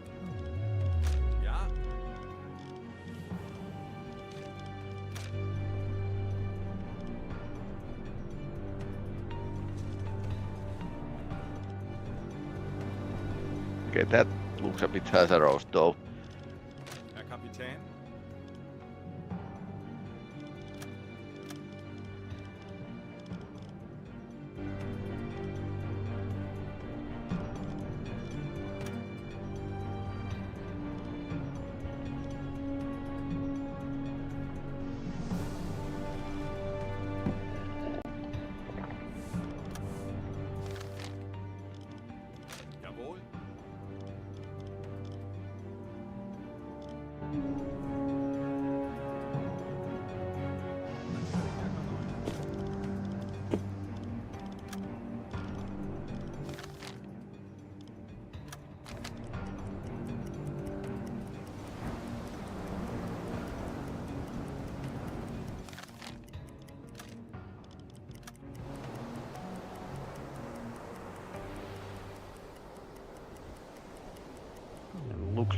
Ja? Okay, that looks a bit hazardous though. Herr Kapitän? Jawohl.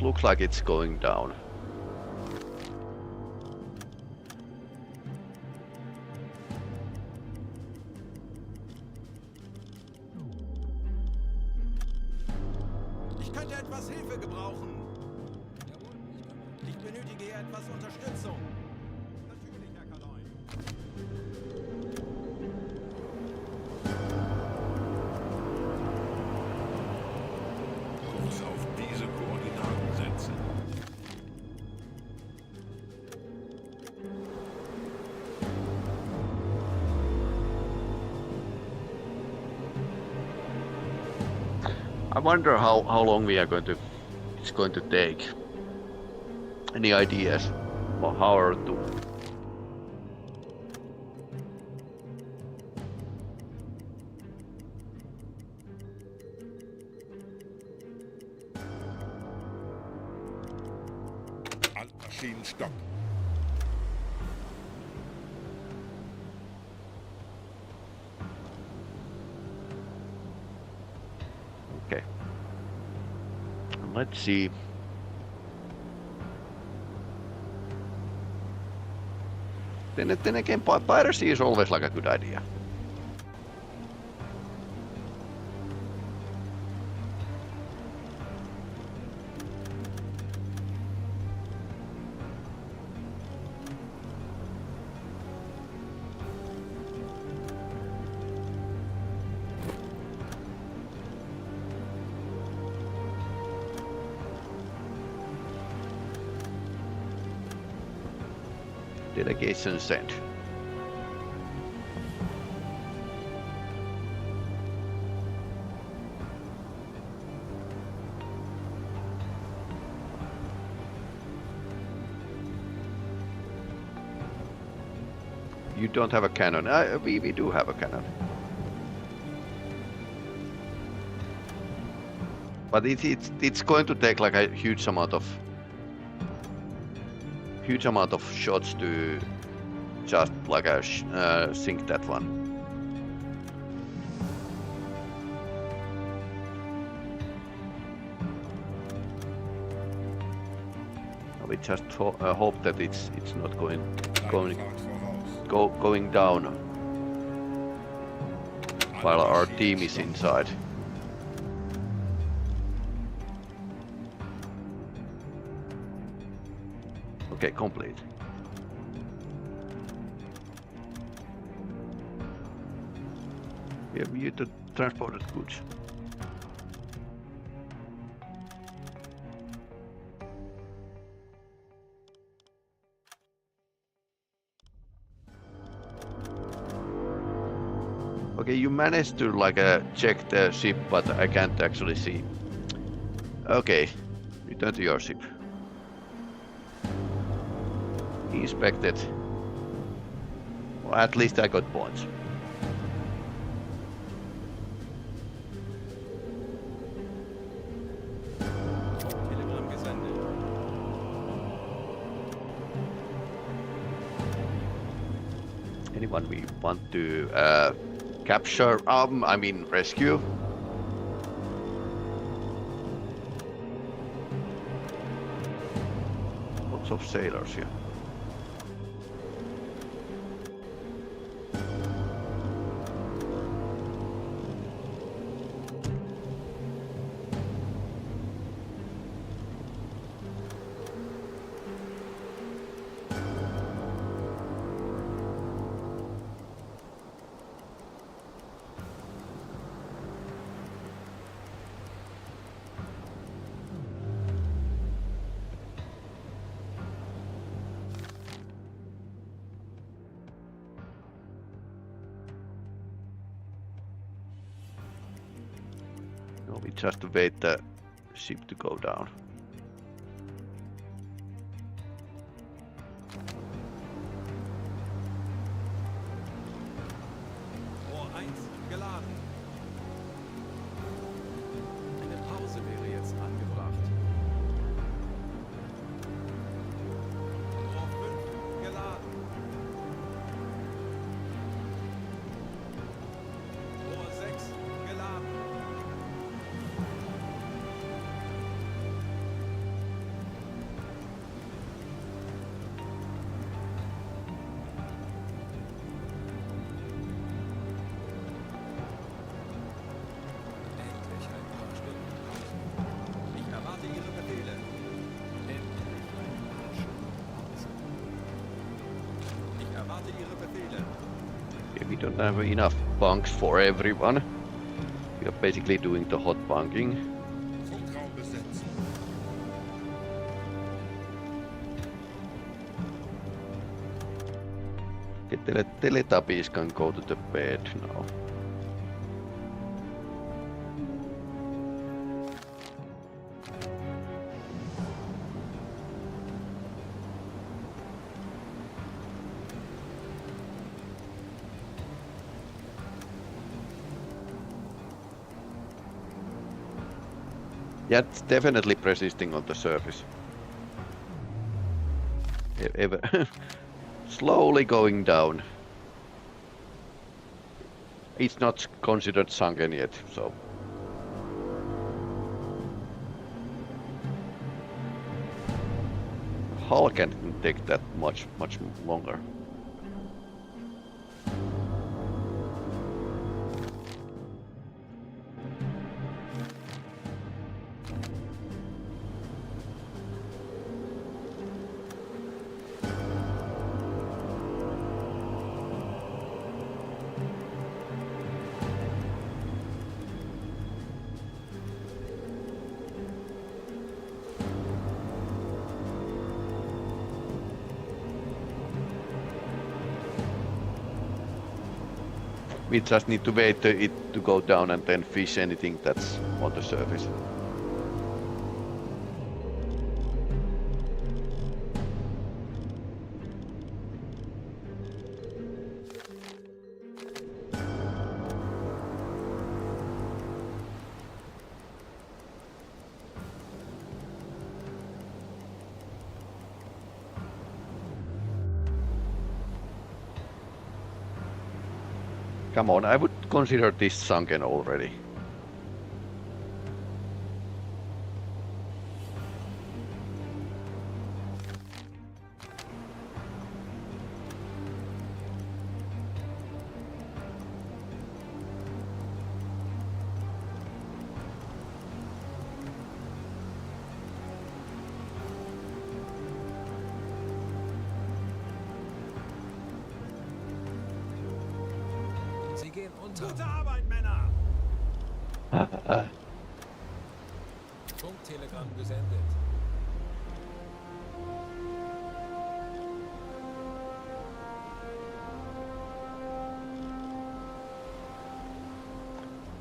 Looks like it's going down. Ich könnte etwas Hilfe gebrauchen. Ich benötige hier etwas Unterstützung. Natürlich, Herr Kaloin. Kurs auf diese Koordinaten setzen. I wonder how long it's going to take. Any ideas? Or hour or two? Maschinen stopp. Okay. Let's see. Then again, piracy is always like a good idea. Delegation sent. You don't have a cannon. We do have a cannon. But it's going to take like a huge amount of shots to just like sink that one. We just hope that it's not going down while our team is inside. Okay, complete. We have viewed the transported goods. Okay, you managed to like check the ship, but I can't actually see. Okay, return to your ship. Inspected. Well, at least I got points. Telegramm gesendet. Anyone we want to capture? I mean rescue. Lots of sailors here. No, we just wait the ship to go down. Rohr 1 geladen. Eine Pause wäre jetzt angebracht. Rohr 5 geladen. Rohr 6 geladen. Endlich ein paar Stunden Pause. Ich erwarte Ihre Befehle. Endlich ein paar Stunden Pause. Ich erwarte Ihre Befehle. Okay, we don't have enough bunks for everyone. We are basically doing the hot bunking. Funkraum besetzen. Okay, Teletubbies can go to the bed now. Yeah, it's definitely persisting on the surface. Ever slowly going down. It's not considered sunken yet, so. Hull can take that much longer. We just need to wait it to go down and then fish anything that's on the surface. Come on, I would consider this sunken already. Sie gehen unter. Gute Arbeit, Männer! Funktelegramm gesendet.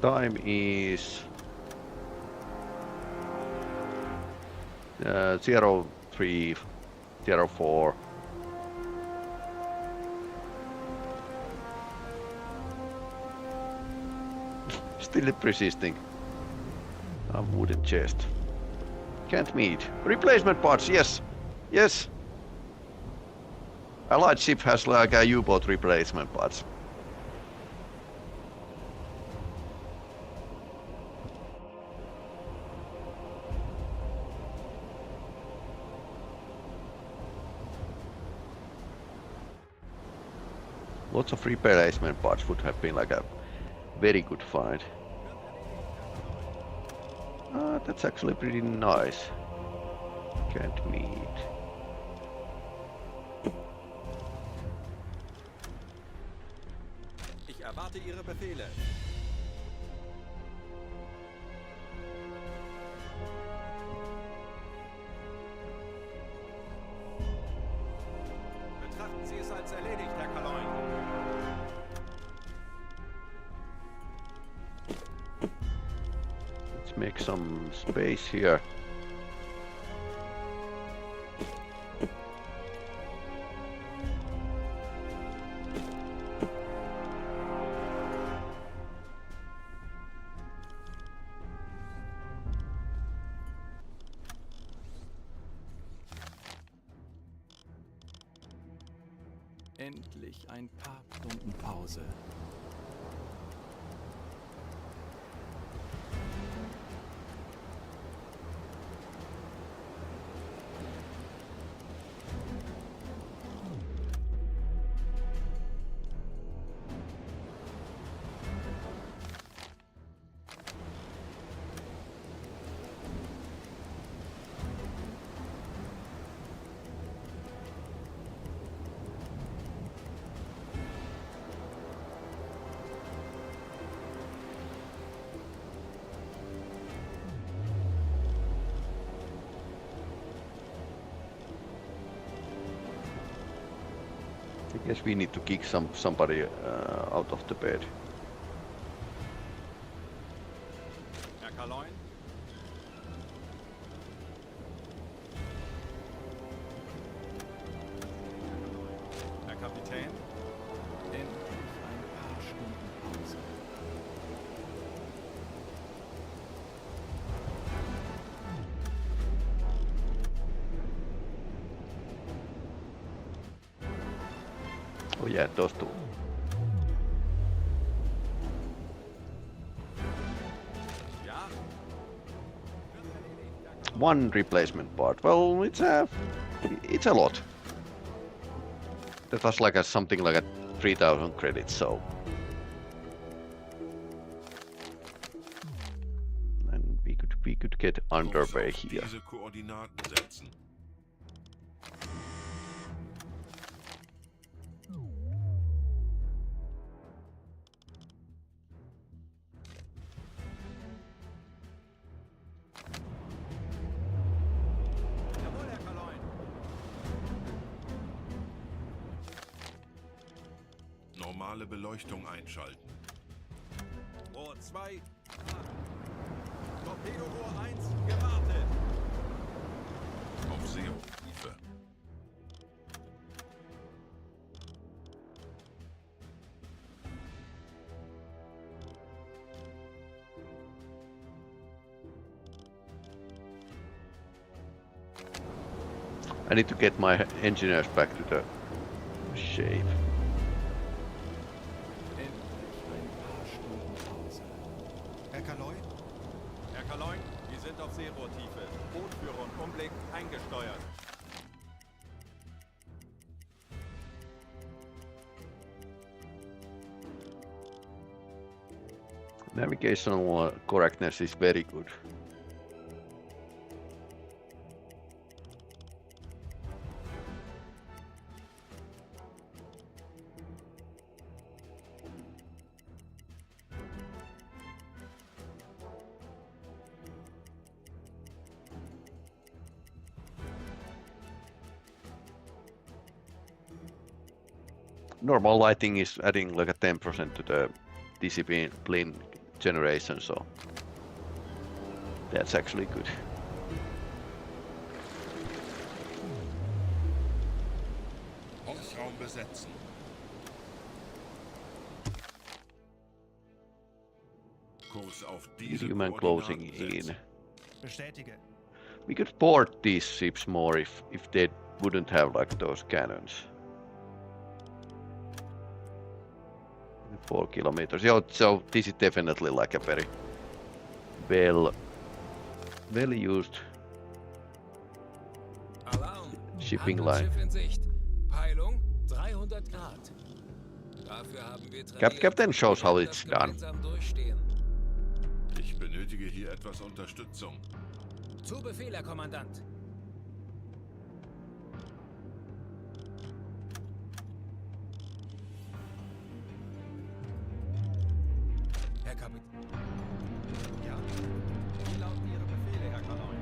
Time is 0304. Still persisting. A wooden chest. Can't meet. Replacement parts, yes. Yes. Allied ship has like a U-boat replacement parts. Lots of replacement parts would have been like a very good find. That's actually pretty nice. Can't meet. Ich erwarte Ihre Befehle. Betrachten Sie es als erledigt, Herr Kaloin. Let's make some space here. Endlich ein paar Stunden Pause. I guess we need to kick somebody out of the bed. Herr Kaloin? Herr Kapitän? Endlich ein paar Stunden Pause. Oh yeah, those two. Ja? One replacement part. Well, it's a lot. That was like something like a 3,000 credits, so. And we could get underway Auf here. diese Koordinaten setzen. Jawohl, Herr Kaloin. Normale Beleuchtung einschalten. Rohr 2. Torpedorohr 1, gewartet. Auf Seetiefe. I need to get my engineers back to the shape. Endlich ein paar Stunden Pause. Herr Kaloy? Herr Kaloy, wir sind auf Seerohrtiefe. Bootführer und Umblick eingesteuert. Navigational correctness is very good. Normal lighting is adding like a 10% to the discipline generation, so that's actually good. Horchraum besetzen. Kurs auf diese Human closing Koordinaten in. setzen. Bestätige. We could port these ships more if they wouldn't have like those cannons. 4 kilometers. Yeah, so this is definitely like a very well used Alarm. shipping line. Handelsschiff in Sicht. Peilung 300 Grad. Dafür haben wir trainiert, Captain shows how wie wir it's das done. gemeinsam durchstehen. Ich benötige hier etwas Unterstützung. Zu Befehl, Herr Kommandant. Herr Kapitän. Ja? Wie lauten Ihre Befehle, Herr Kaloy?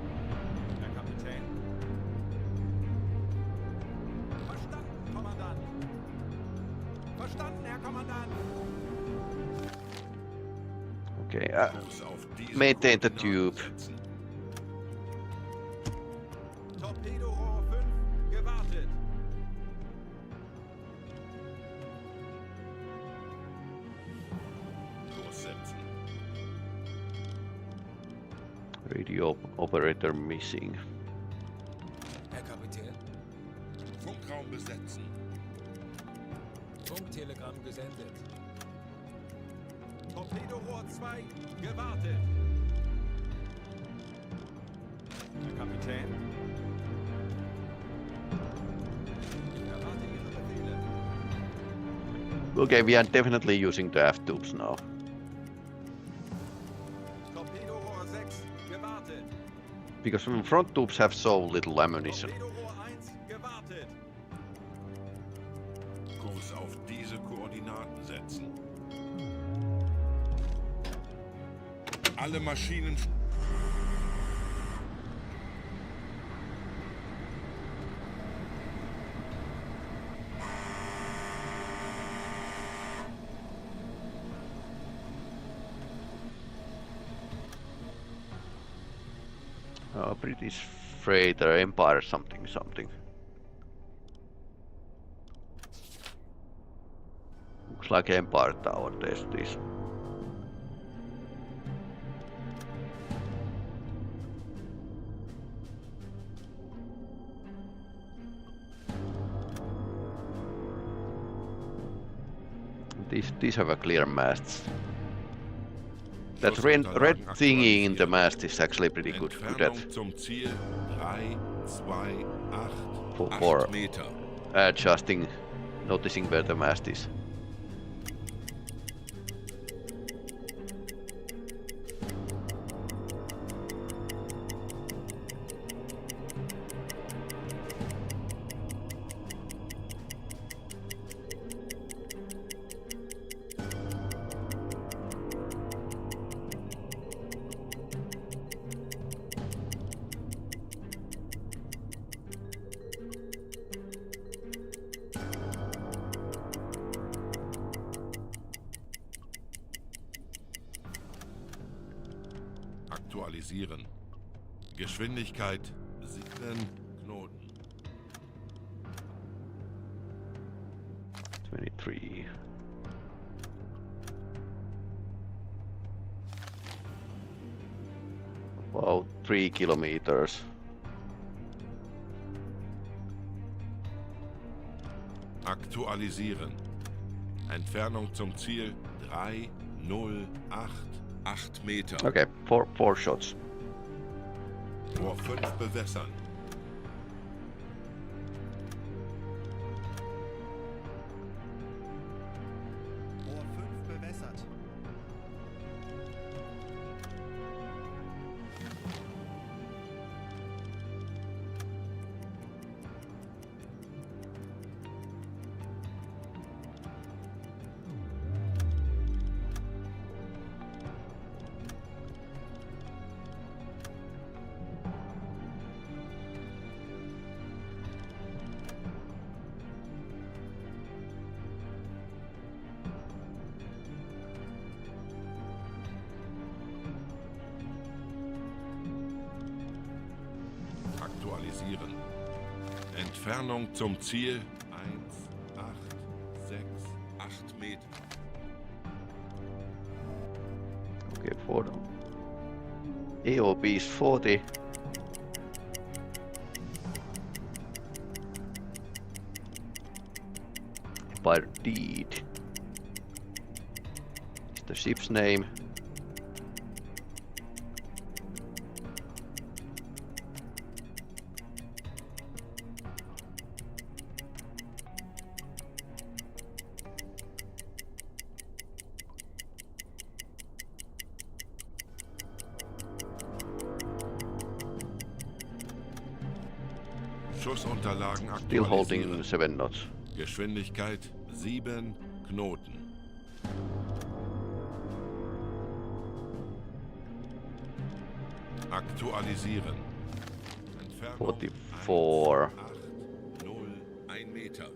Herr Kapitän. Verstanden, Kommandant. Verstanden, Herr Kommandant. Okay, Kurs auf diese maintain the Koordinaten tube. setzen. Torpedorohr 5, gewartet. Kurs setzen. Radio operator missing. Herr Kapitän. Funkraum besetzen. Funktelegramm gesendet. Torpedorohr 2, gewartet. Herr Kapitän. Ich erwarte Ihre Befehle. Okay, we are definitely using the F-tubes now. Torpedorohr 6, gewartet. Because front tubes have so little ammunition. Torpedorohr 1, gewartet. Kurs auf diese Koordinaten setzen. Alle Maschinen. British freighter Empire something. Looks like Empire Tower there's this. These have a clear masts. That red thingy in the mast is actually pretty good to that. Entfernung zum Ziel 3, 2, 8, For 8 Meter. adjusting, noticing where the mast is. Aktualisieren. Geschwindigkeit 7 Knoten. 23. About 3 kilometers. Aktualisieren. Entfernung zum Ziel 308 Meter. Okay, four shots. Rohr 5 bewässern. Rohr 5 bewässert. Aktualisieren. Entfernung zum Ziel 1868 Meter. Okay, for AOB is 40. By deed is the ship's name. Schussunterlagen Still holding aktualisieren. 7 knots. Geschwindigkeit 7 Knoten. Aktualisieren. Entfernung 44. 1 Meter.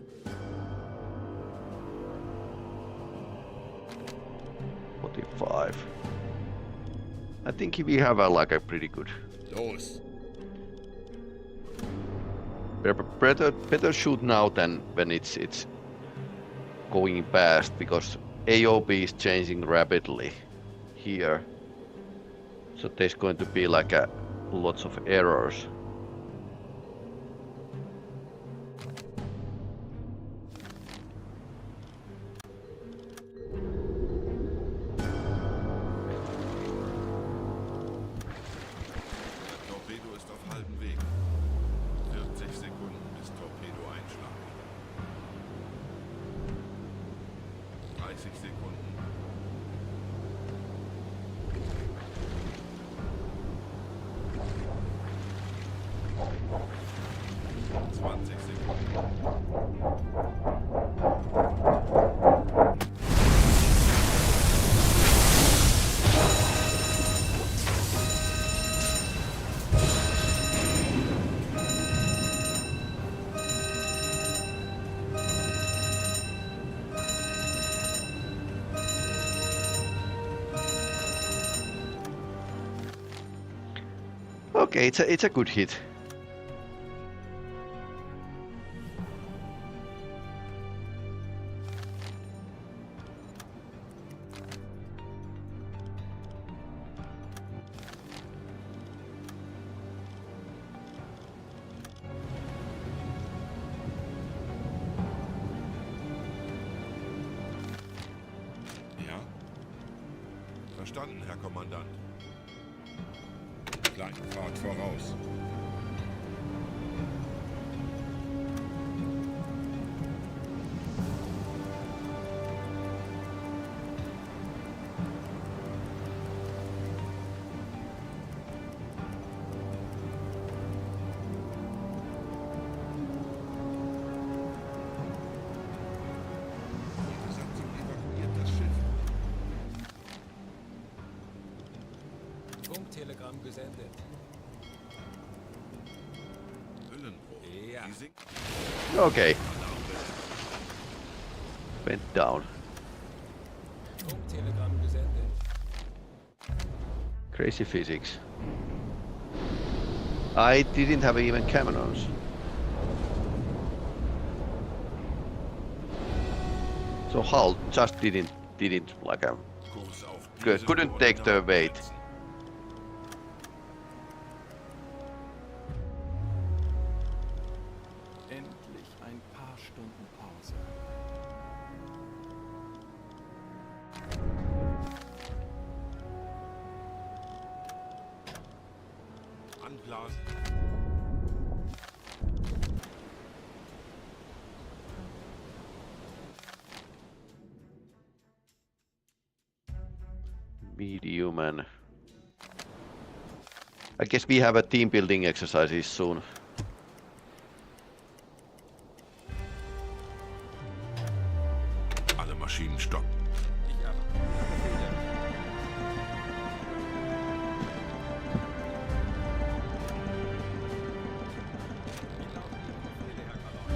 I think we have like a pretty good. Los. Better shoot now than when it's going past, because AOB is changing rapidly here. So there's going to be like lots of errors. Torpedo ist auf halbem Weg. 40 Sekunden bis Torpedo-Einschlag. 30 Sekunden. 20 Sekunden. Okay, it's a good hit. Ja? Verstanden, Herr Kommandant. Fahrt voraus. Die Besatzung evakuiert das Schiff. Funktelegramm gesendet. Hüllenbruch. Ja. Die sinkt. Okay. Went down. Funktelegramm gesendet. Crazy physics. I didn't have even cannons. So Hull just didn't like Kurs auf diese couldn't take the Koordinaten weight. setzen. Endlich ein paar Stunden Pause. Anblasen. Medium and I guess we have a team building exercises soon. Alle Maschinen stoppen. Ich erwarte Ihre Befehle. Wie lauten Ihre Befehle, Herr Kalon?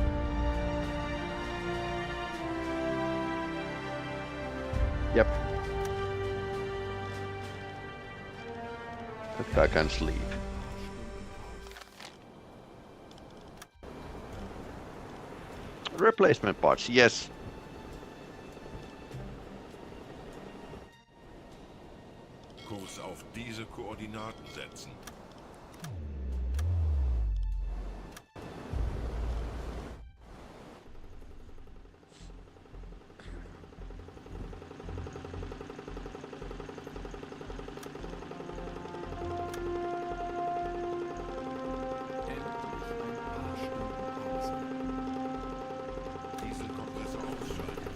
Yep. That guy can sleep. Replacement parts, yes. Kurs auf diese Koordinaten setzen. Endlich ein paar Stunden Pause. Dieselkompressor ausschalten.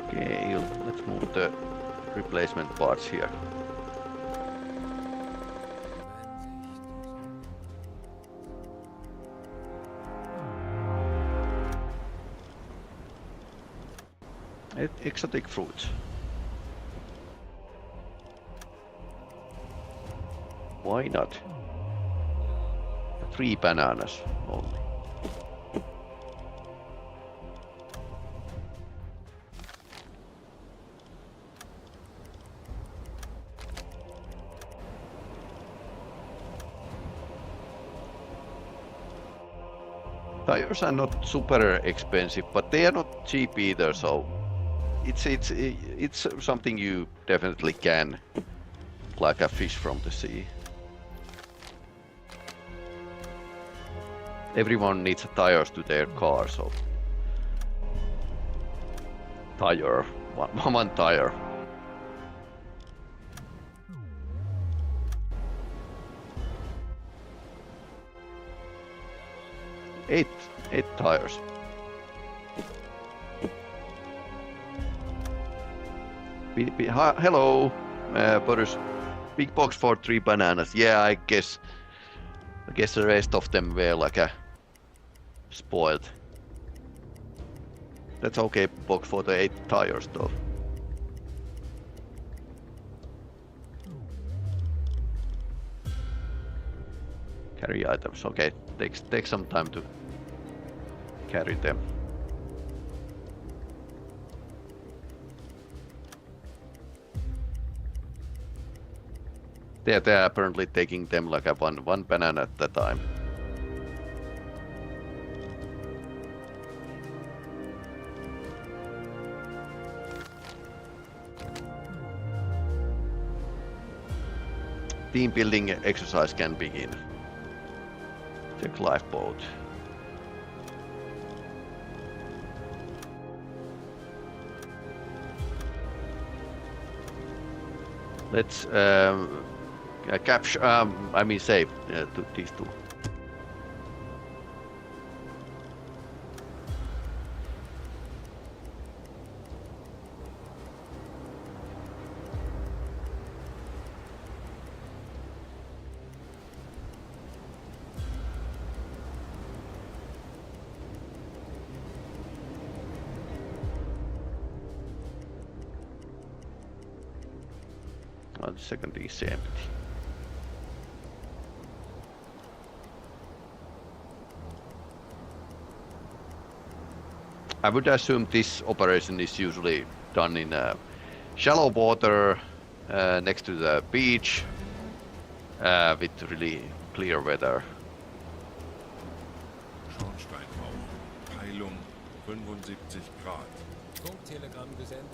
Okay, let's move the replacement parts here. Exotic fruits. Why not? 3 bananas only. Tires are not super expensive, but they are not cheap either, so it's something you definitely can, like a fish from the sea. Everyone needs tires to their car, so tire, one tire. Eight tires. Hello, Boris. Big box for 3 bananas. Yeah, I guess the rest of them were like spoiled. That's okay. Box for the 8 tires, though. Carry items. Okay, takes some time to carry them. They're apparently taking them like a one banana at a time. Team building exercise can begin. Check lifeboat. Let's capture, I mean save to these 2. The second is empty. I would assume this operation is usually done in shallow water next to the beach with really clear weather. Schornsteinrauch. Peilung 75 Grad. Funktelegramm gesendet.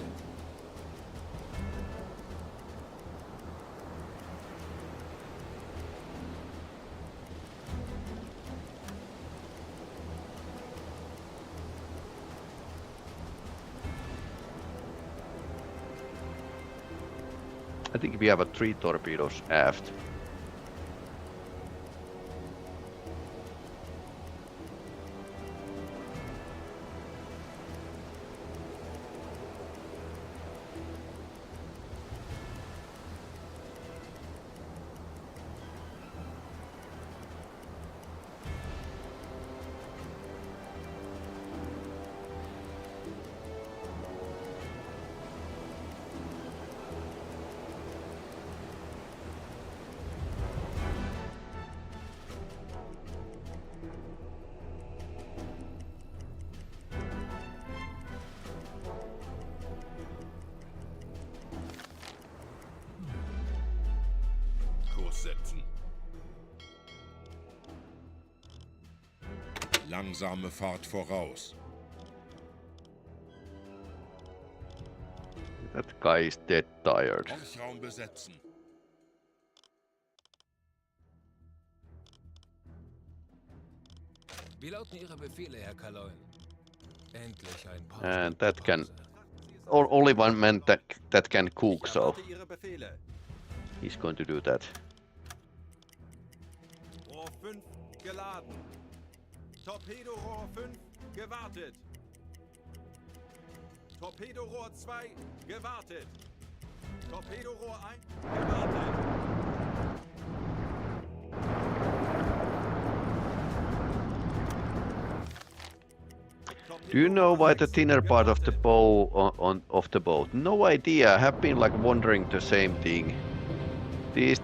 I think we have 3 torpedoes aft. Kurs setzen. Langsame Fahrt voraus. That guy is dead tired. Horchraum besetzen. Wie lauten Ihre Befehle, Herr Kaloin? Endlich ein paar And Stunden that can... Pause. Only one man that can cook, Ich so erwarte Ihre Befehle. he's going to do that. Rohr 5 geladen. Torpedorohr 5 gewartet. Torpedorohr 2 gewartet. Torpedorohr 1 gewartet. Do you know why the thinner part of the bow of the boat? No idea. I have been like wondering the same thing. This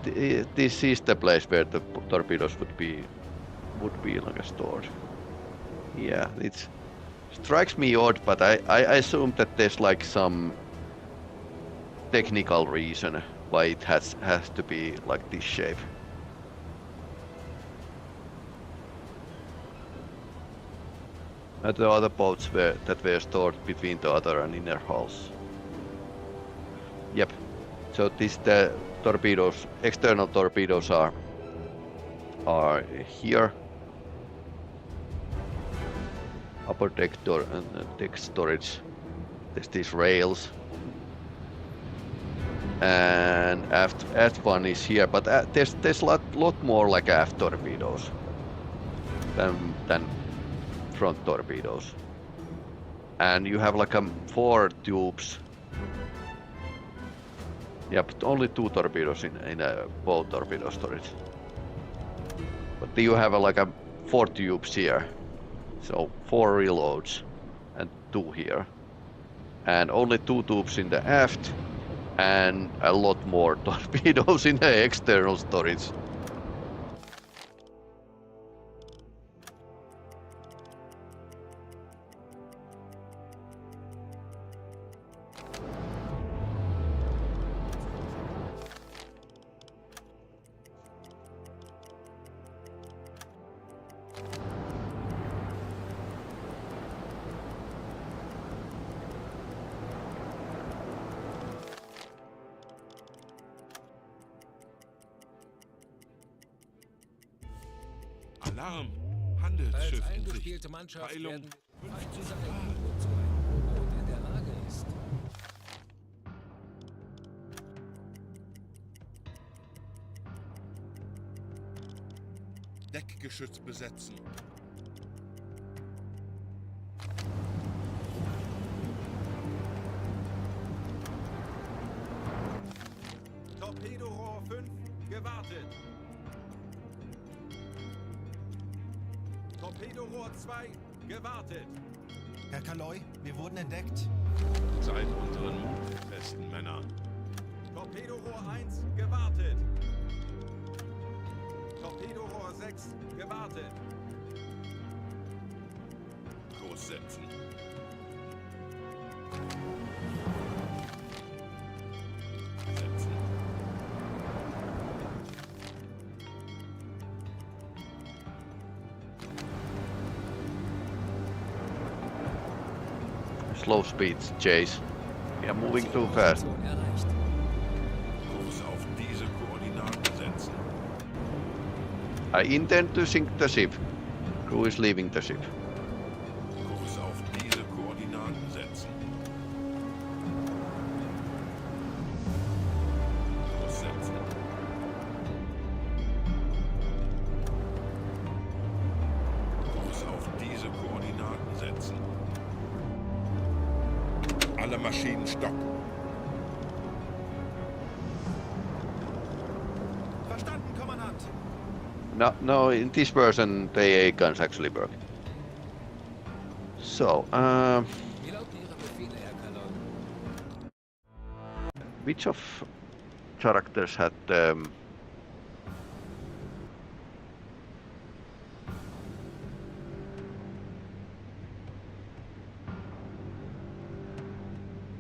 is the place where the torpedoes would be like stored. Yeah, it strikes me odd, but I assume that there's like some technical reason why it has to be like this shape. The other boats that were stored between the other and inner hulls. Yep. So the torpedoes, external torpedoes are here. Upper deck deck storage. There's these rails. And aft one is here, but there's a lot more like aft torpedoes than front torpedoes. And you have like 4 tubes. Yep, only 2 torpedoes in a boat torpedo storage. But you have like 4 tubes here. So 4 reloads and 2 here. And only 2 tubes in the aft and a lot more torpedoes in the external storage. Alarm! Als Handelsschiff in Sicht. eingespielte Mannschaft Peilung werden wir 50 zu Grad. sein, wozu ein U-Boot in der Lage ist. Deckgeschütz besetzen. Torpedorohr 5 gewartet. Torpedorohr 2 gewartet. Herr Kaloy, wir wurden entdeckt. Seid unseren Mut, besten Männer. Torpedorohr 1 gewartet. Torpedorohr 6 gewartet. Kurs setzen. Setzen. Slow speed chase. We are moving too fast. Position erreicht. Kurs auf diese Koordinaten setzen. I intend to sink the ship. Crew is leaving the ship. Kurs auf diese Koordinaten setzen. Kurs setzen. Kurs auf diese Koordinaten setzen. Alle Maschinen stoppen. Verstanden, Kommandant. No, in this version the AA guns actually work. So, Wie lauten Ihre Befehle, Herr Kalon? which of characters had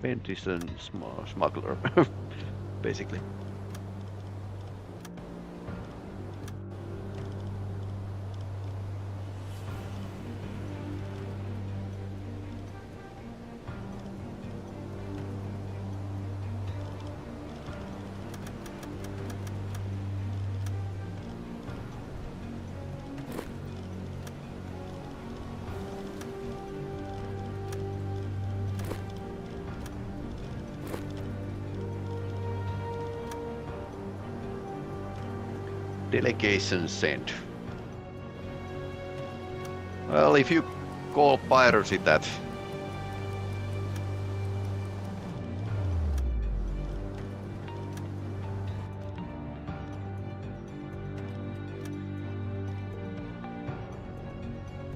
Ventrition smuggler, basically. Delegation sent. Well, if you call piracy that.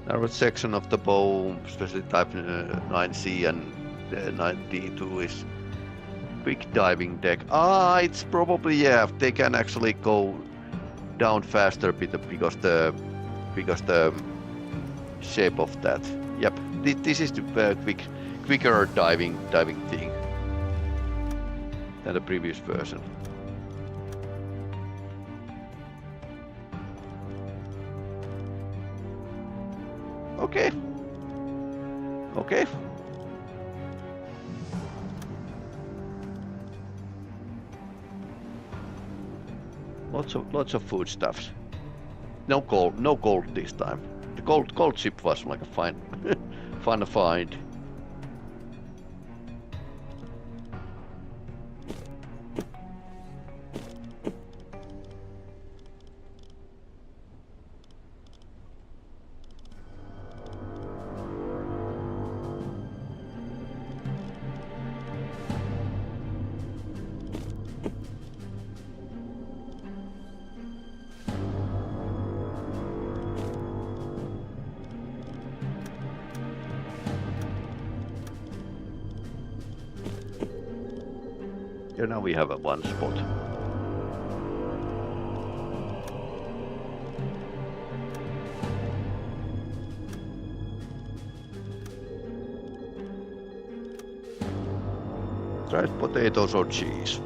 Narrow section of the bow, especially type 9C and 9D2 is quick diving deck. It's probably, yeah, they can actually go down faster because the shape of that. Yep, this is the quicker diving thing than the previous version. Okay. Okay. Lots of foodstuffs. No gold this time. The gold ship was like a fun find. Here now we have a one spot. Dried potatoes or cheese.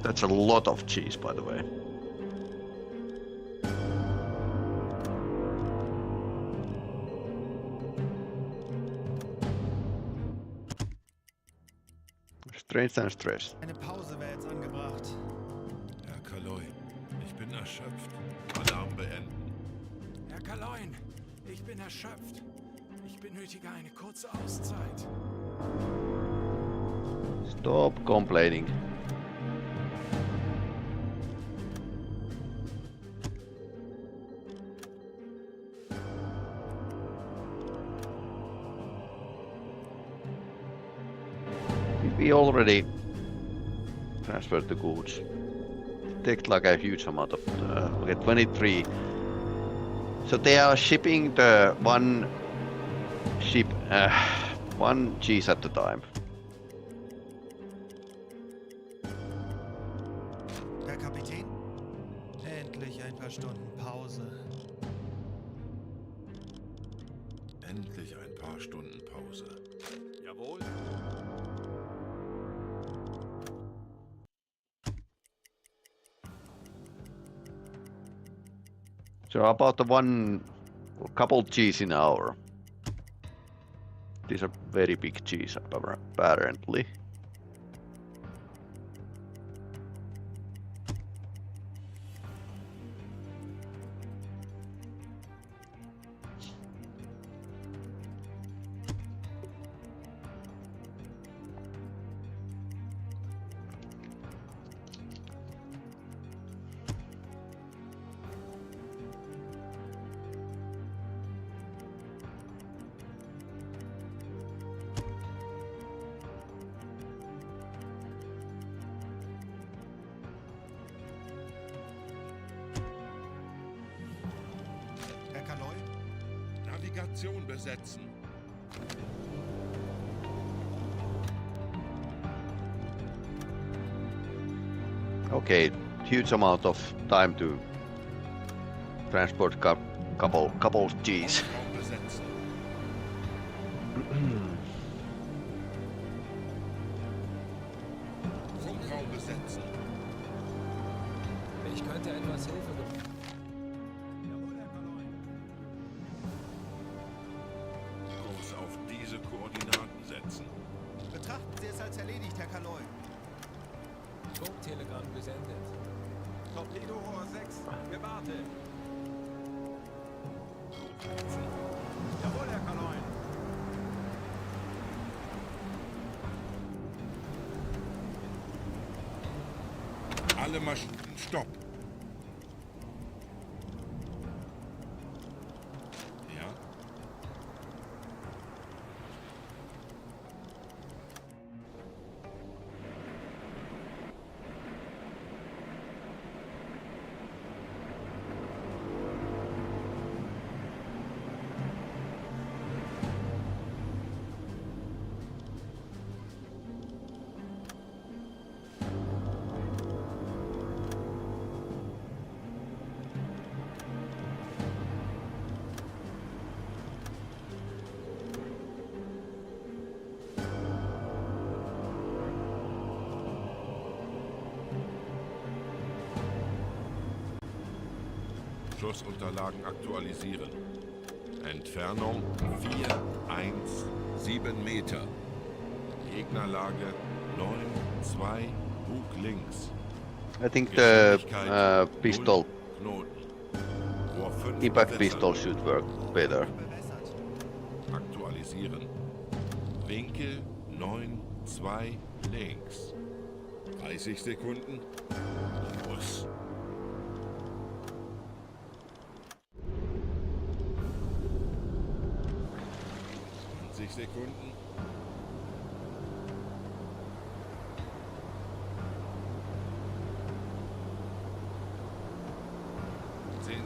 That's a lot of cheese, by the way. Strength and stress. Eine Pause wäre jetzt angebracht. Herr Kaloi, ich bin erschöpft. Alarm beenden. Herr Kaloin, ich bin erschöpft. Ich benötige eine kurze Auszeit. Stop complaining. We already transferred the goods. It takes like a huge amount of okay, 23. So they are shipping the one ship, one cheese at a time. Herr Kapitän? Endlich ein paar Stunden Pause. Endlich ein paar Stunden Pause. Jawohl. So about couple G's an hour. These are very big G's apparently. Herr Kaloi? Navigation besetzen. Okay, huge amount of time to transport couple G's. Raum besetzen. Funkraum besetzen. Ich könnte etwas Hilfe gebrauchen. Jawohl, Herr Kaloi. Kurs auf diese Koordinaten setzen. Betrachten Sie es als erledigt, Herr Kaloi. Funktelegramm gesendet. Torpedorohr 6, gewartet. Jawohl, Herr Kaloi. Alle Maschinen, stopp. Ja? Schussunterlagen aktualisieren. Entfernung 417 Meter. Gegnerlage 9-2, Bug links. I think the Geschwindigkeit pistol, 0 Knoten. Rohr 5 impact bewässern. pistol should work better. Bewässert. Aktualisieren. Winkel 9-2 links. 30 Sekunden. Los. 20 Sekunden.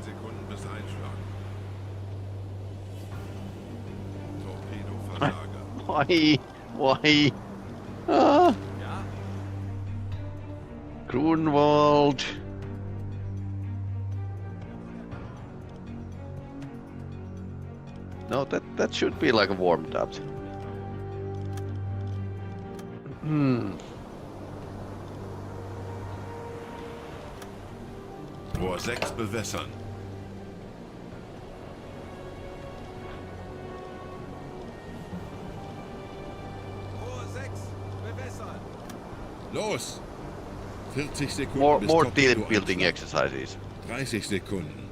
Sekunden bis Einschlag. Torpedoversager. Why? Ah, Ja, Grunwald. No, that should be like warmed up. Rohr 6 bewässern. Rohr 6, bewässern. Los! 40 Sekunden More bis team building Torpedoanschlag. exercises. 30 Sekunden.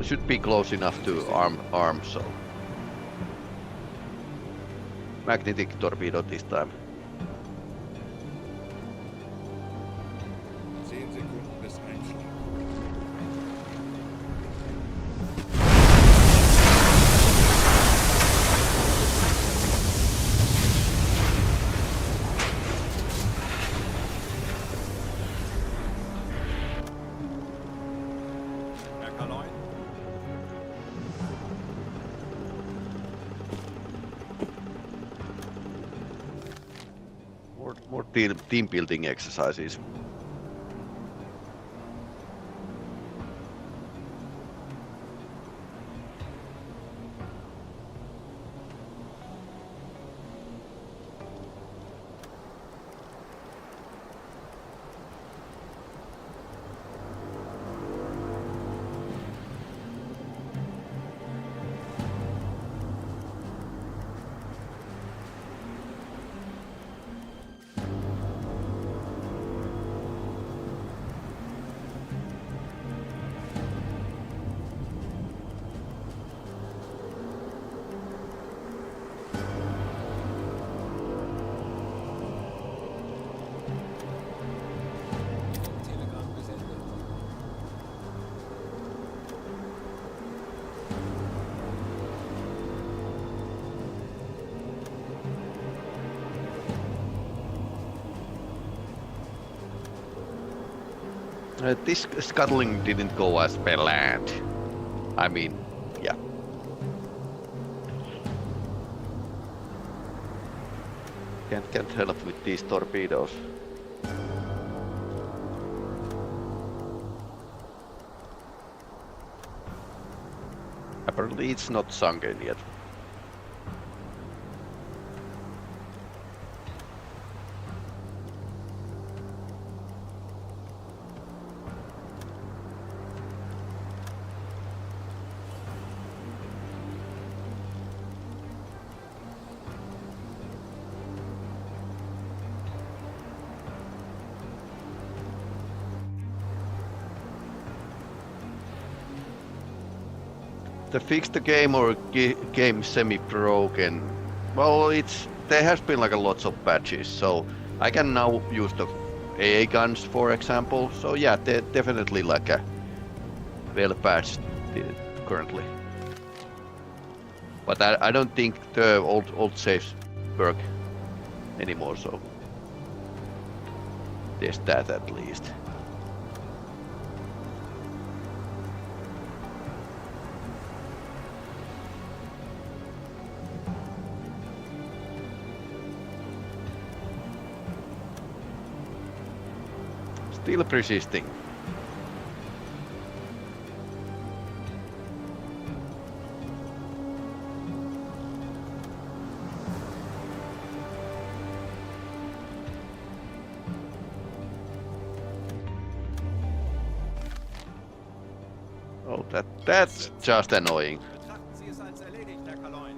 Should be close enough to arm so. Magnetic torpedo this time. 10 Sekunden bis Einschlag. Herr Kaloi, More team building exercises. This scuttling didn't go as planned. I mean, yeah. Can't help with these torpedoes. Apparently it's not sunken yet. To fix the game or game semi-broken, well, there has been like a lots of patches, so I can now use the AA guns, for example. So yeah, they're definitely like a well patched currently. But I don't think the old saves work anymore, so there's that at least. Still persisting. Oh, that's just annoying. Betrachten Sie es als erledigt, Herr Kaloin.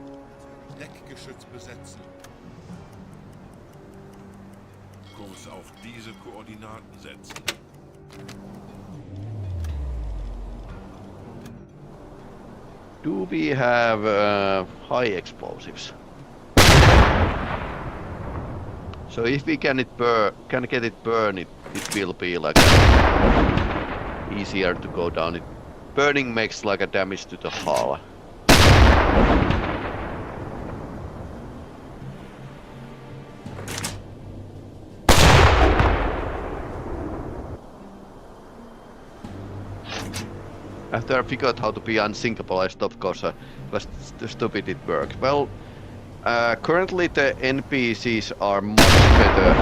Deckgeschütz besetzen. Kurs auf diese Koordinaten setzen. Do we have high explosives? So if we can get it burned, it will be like easier to go down. Burning makes like a damage to the hull. After I figured how to be unsinkable, I stopped because it was stupid it worked. Well, currently the NPCs are much better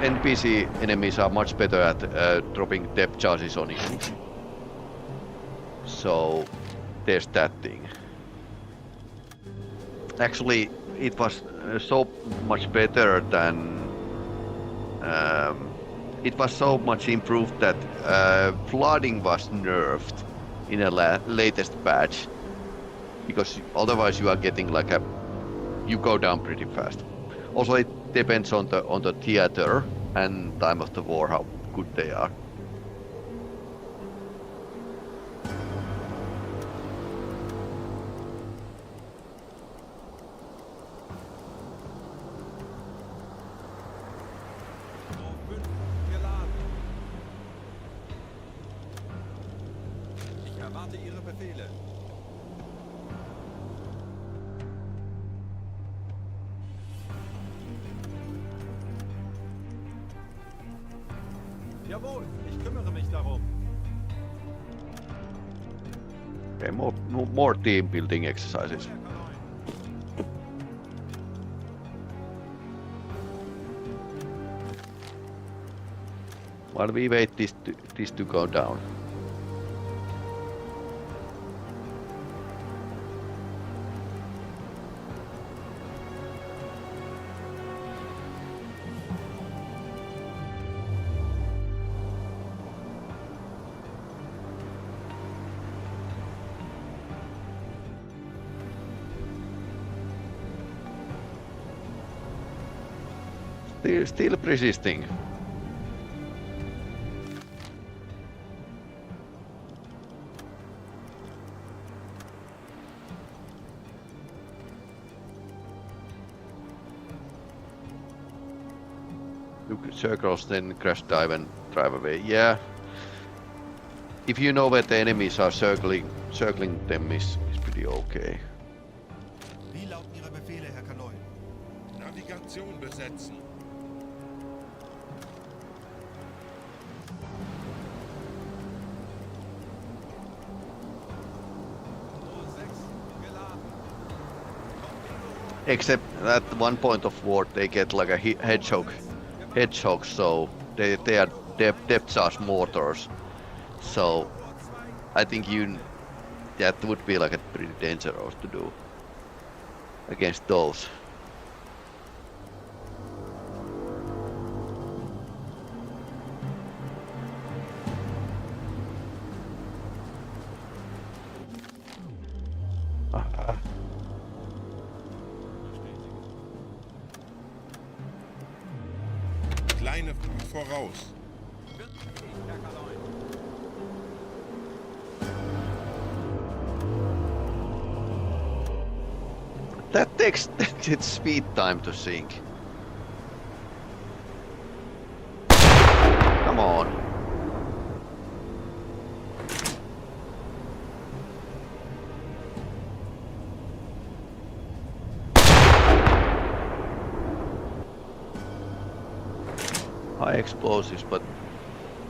NPC enemies are much better at dropping depth charges on you. So there's that thing. Actually, it was so much better than it was so much improved that flooding was nerfed in a latest patch, because otherwise you are getting like you go down pretty fast. Also, it depends on the theater and time of the war how good they are. Erwarte Ihre Befehle. Jawohl, ich kümmere mich darum. Okay, more team building exercises. While we wait this to go down. Still persisting. You circles, then crash dive and drive away. Yeah. If you know where the enemies are circling them is pretty okay. Wie lauten Ihre Befehle, Herr Kaloin? Navigation besetzen. Except at one point of war they get like a hedgehog, so they are depth charge mortars. So I think that would be like a pretty dangerous to do against those. Kleine voraus. That takes its speed time to sink. Come on. High explosives, but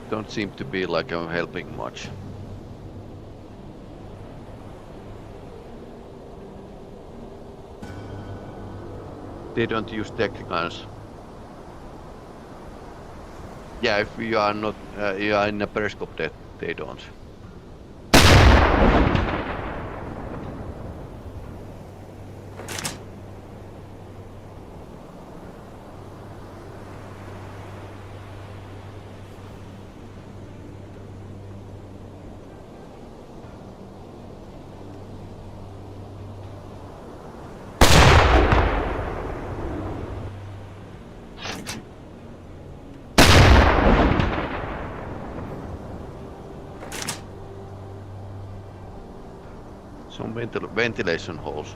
don't seem to be like helping much. They don't use tech guns. Yeah, if you are not, you are in a periscope, they don't. Some ventilation holes.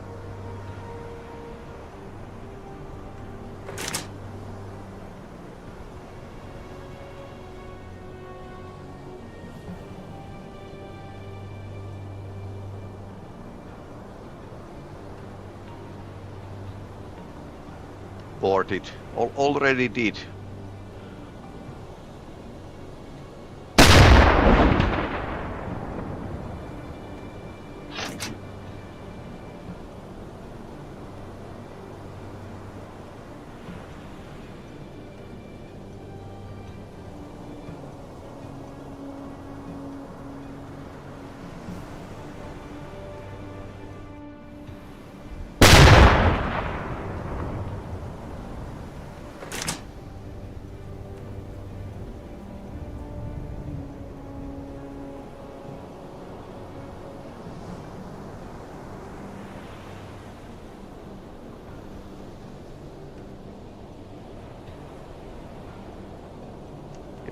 Boarded. Already did.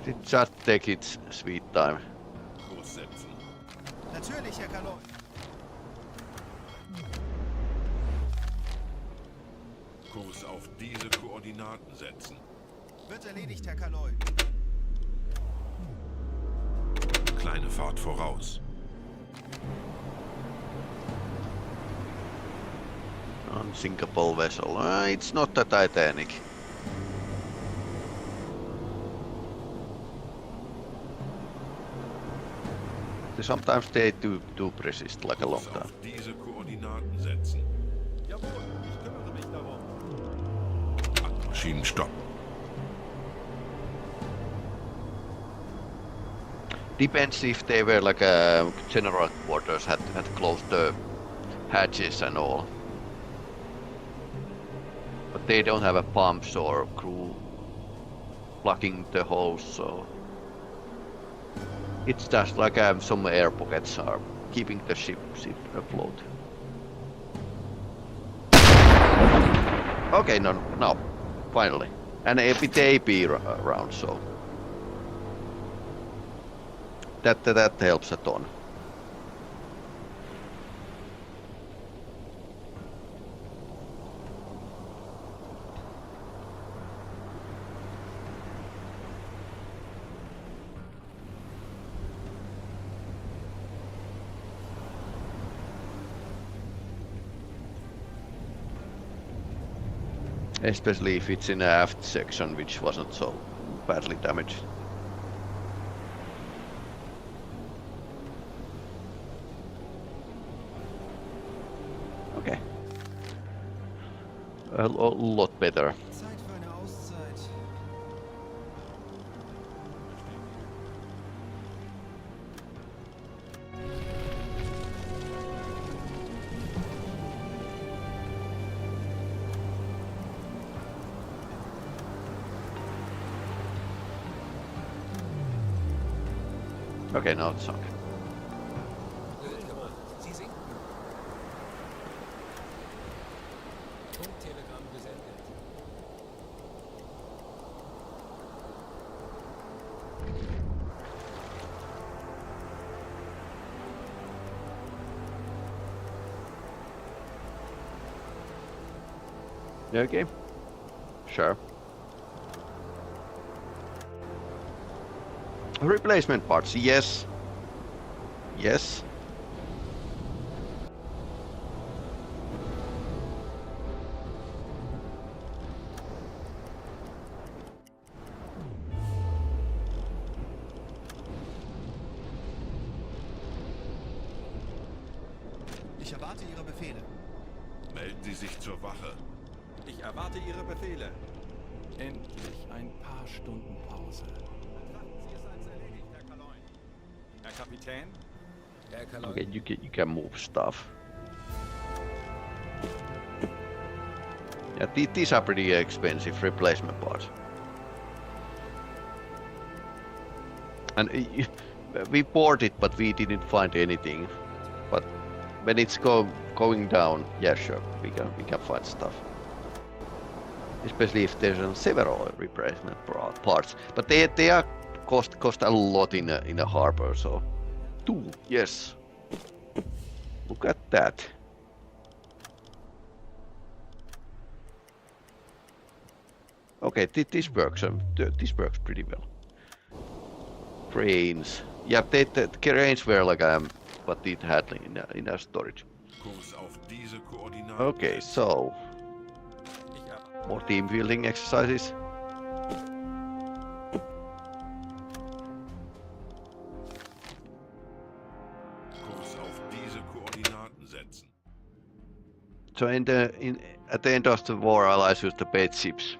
It just takes its sweet time. Kurs setzen. Natürlich, Herr Kaloi. Kurs auf diese Koordinaten setzen. Wird erledigt, Herr Kaloi. Kleine Fahrt voraus. Unsinkable vessel. It's not the Titanic. Sometimes they do persist like a long Kurs time. auf diese Koordinaten setzen. Jawohl, ich kümmere mich darum. Maschinenstopp. Depends if they were like general quarters had closed the hatches and all. But they don't have a pumps or crew plugging the holes, so it's just like some air pockets are keeping the ship afloat. Okay, no, finally, and a bit AP round, so that helps a ton. Especially if it's in the aft section, which wasn't so badly damaged. Okay. a lot better. Zeit für eine Auszeit. Okay, now it's sunk. Gut gemacht. Sie sinken. Funktelegramm gesendet. Okay. Sure. Replacement parts, yes. Yes. Ich erwarte Ihre Befehle. Melden Sie sich zur Wache. Ich erwarte Ihre Befehle. Endlich ein paar Stunden Pause. Betrachten Sie es als erledigt, Herr Kaloin. Herr Kapitän? Herr Kaloin. Okay, you can move stuff. Yeah, these are pretty expensive replacement parts. And we bought it, but we didn't find anything. But when it's going down, yeah, sure, we can find stuff. Especially if there's several replacement parts, but they are cost a lot in a harbor. So, 2, yes. Look at that. Okay, this works. This works pretty well. Cranes. Yeah, the cranes were like what it had in a storage. Kurs auf diese Koordinaten. Okay, so more team building exercises. Kurs auf diese Koordinaten setzen. So at the end of the war, Allies used to bait ships.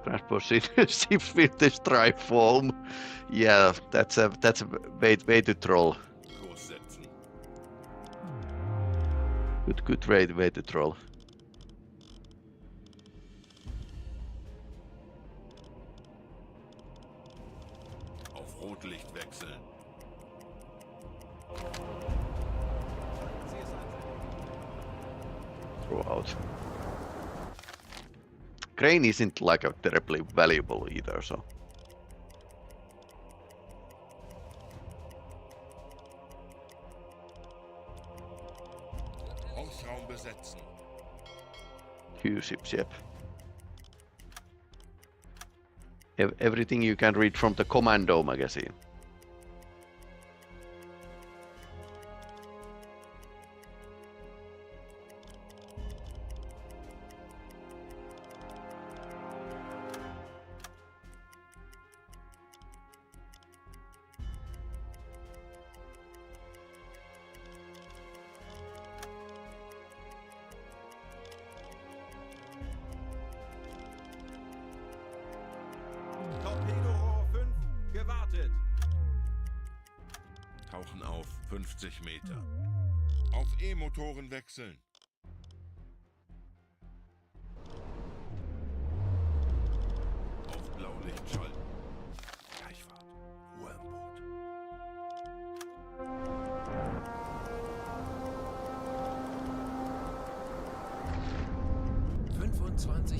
Transport ships with the stripe foam. Yeah, that's a way to troll. Kurs setzen. Good way to troll. Auf Rotlicht wechseln. Throw out. Crane isn't like a terribly valuable either, so. Hausraum besetzen. Few ships, yep. Everything you can read from the Commando magazine. Torpedorohr 5, gewartet. Tauchen auf 50 Meter. Auf E-Motoren wechseln. Auf Blaulicht schalten. Gleichfahrt. Ruhe im Boot.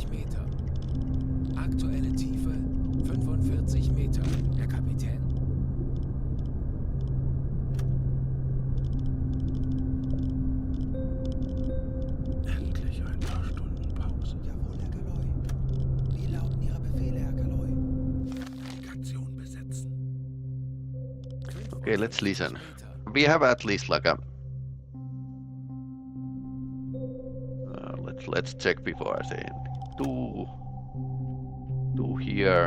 Meter. Aktuelle Tiefe 45 Meter. Herr Kapitän? Endlich ein paar Stunden Pause. Jawohl, Herr Kaloy. Wie lauten Ihre Befehle, Herr Kaloy? Navigation besetzen. Okay, let's listen. We have at least like a. Let's check before I say anything. Two here.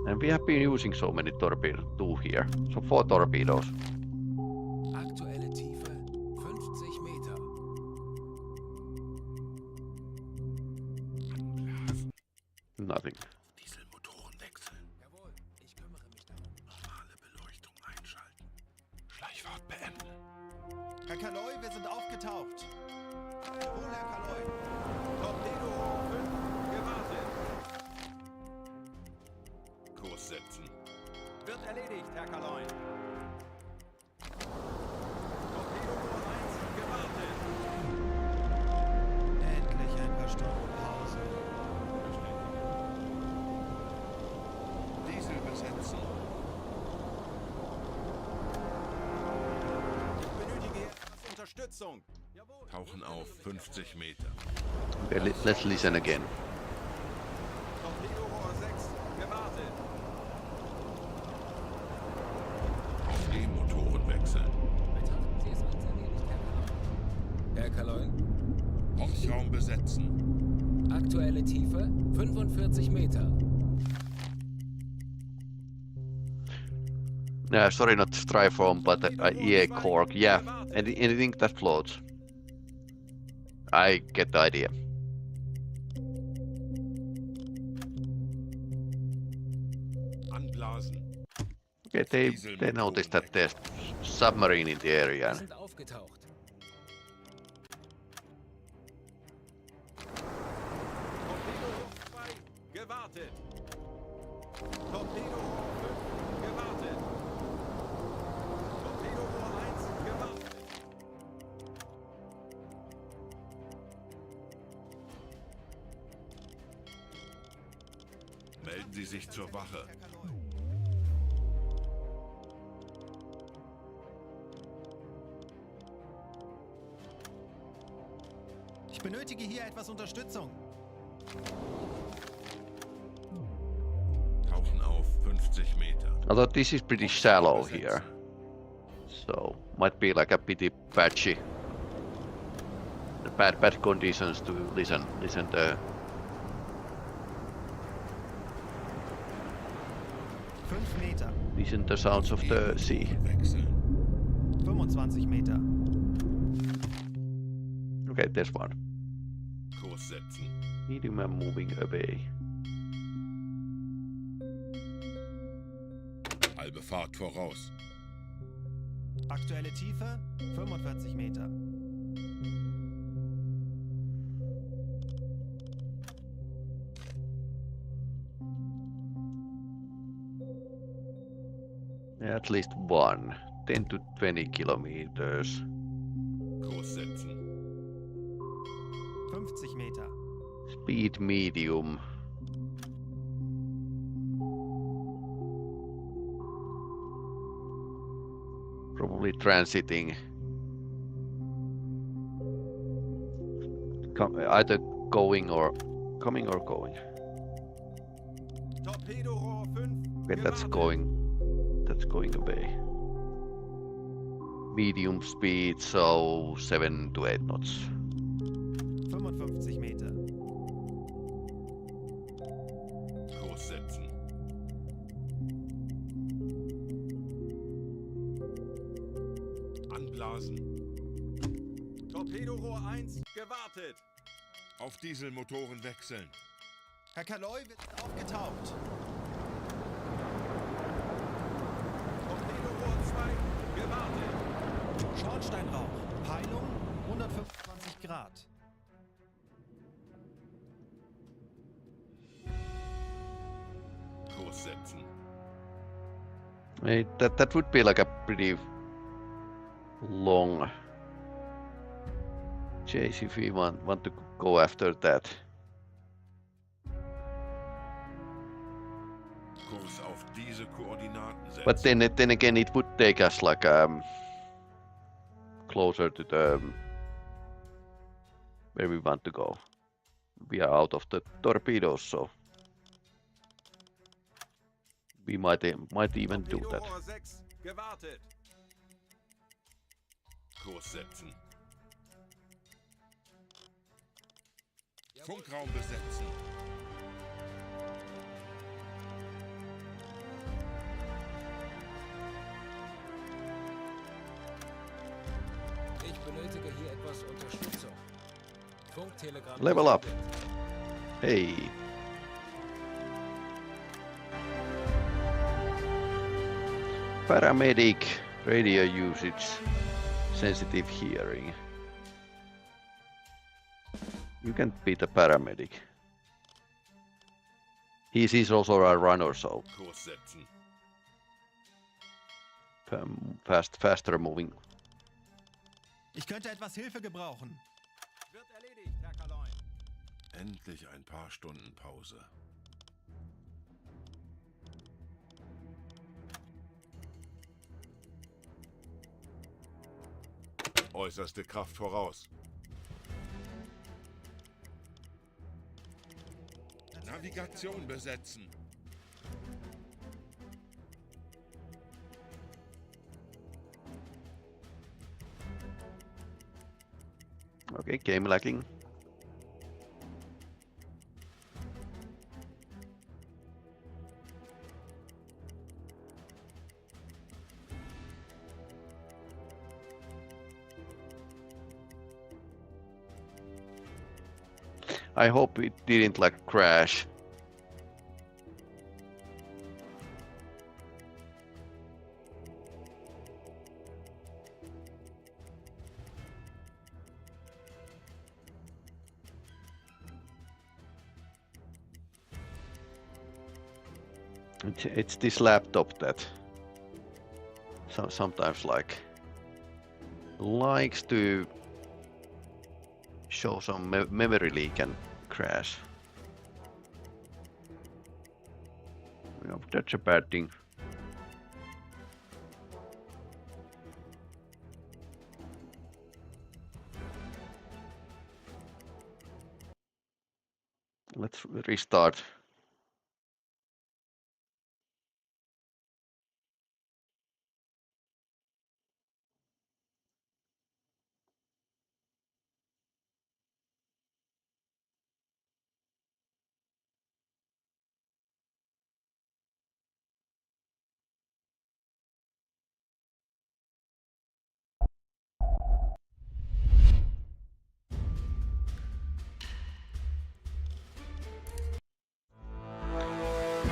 And we have been using so many torpedoes. 2 here. So 4 torpedoes. Aktuelle Tiefe 50 Meter. nothing. Dieselmotoren wechseln. Jawohl, ich kümmere mich darum. Normale Beleuchtung einschalten. Schleichfahrt beenden. Herr Kaloi, wir sind aufgetaucht. Wohl, Herr Kaloi. Torpedo 5, gewartet. Kurs setzen. Wird erledigt, Herr Kaloi. Torpedo 1, gewartet. Endlich ein paar Stunden Pause. Diesel besetzen. Ich benötige etwas Unterstützung. Jawohl. Tauchen auf 50 Meter. Okay, let's listen again. Torpedo 6, gewartet. Auf E-Motoren wechseln. Betrachten Sie es als erledigt, Herr Kaloi. Horchraum besetzen. Aktuelle Tiefe 45 Meter. No, sorry, not Strifoam, but yeah, cork. Yeah, anything that floats. I get the idea. Anblasen. Okay, they noticed that there's submarine in the area. Wir sind aufgetaucht. Torpedo 2, gewartet. Torpedo 5, gewartet. Torpedo 1, gewartet. Melden Sie sich zur Wache. Herr Kaloi. Ich benötige hier etwas Unterstützung. Tauchen auf 50 Meter. Although this is pretty shallow here, so might be like a bit patchy. Bad conditions to listen the 5 Meter. listen the sounds of the sea. Wechseln. 25 Meter. Okay, there's one. Kurs setzen. Medium and moving away. Halbe Fahrt voraus. Aktuelle Tiefe 45 Meter. At least one. 10 to 20 kilometers. Kurs setzen. 50 Meter. Speed medium. Probably transiting. Either going or coming or going. Torpedo 5, Okay, that's gewartet. going away. Medium speed, so 7 to 8 knots. 55 Meter. Kurs setzen. Anblasen. Torpedorohr 1, gewartet. Auf Dieselmotoren wechseln. Herr Kaloi, wir sind aufgetaucht. Torpedorohr 2, gewartet. Schornsteinrauch. Peilung 125 Grad. Kurs setzen. That would be like a pretty long chase if we want to go after that. Kurs auf diese Koordinaten setzen. But then again, it would take us like closer to the where we want to go. We are out of the torpedoes, so we might even do that. Torpedorohr 6, gewartet. Kurs setzen. Funkraum besetzen. Ich benötige hier etwas Unterstützung. Funktelegramm. Level up. Hey, Paramedic, radio usage, sensitive hearing. You can be the paramedic. He's also a runner, so Kurs setzen. faster moving. Ich könnte etwas Hilfe gebrauchen. Wird erledigt, Herr Kaloin. Endlich ein paar Stunden Pause. Äußerste Kraft voraus. Navigation besetzen. Okay, game lagging. I hope it didn't like crash. It's this laptop that sometimes likes to show some memory leak and crash. You know, that's a bad thing. Let's restart.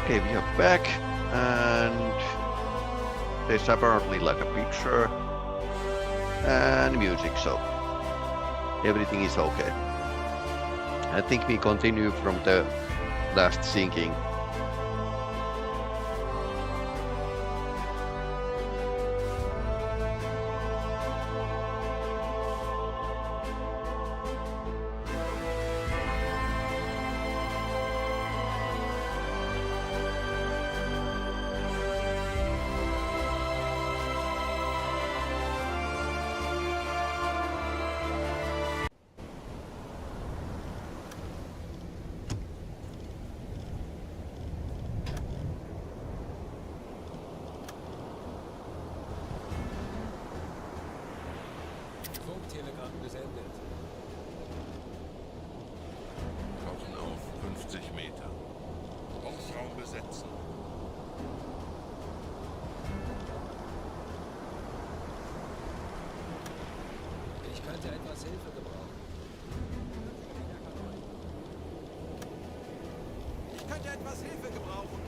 Okay, we are back, and there's apparently like a picture and music, so everything is okay. I think we continue from the last sinking. Funktelegramm gesendet. Tauchen auf 50 Meter. Ortsraum besetzen. Ich könnte etwas Hilfe gebrauchen. Ich könnte etwas Hilfe gebrauchen.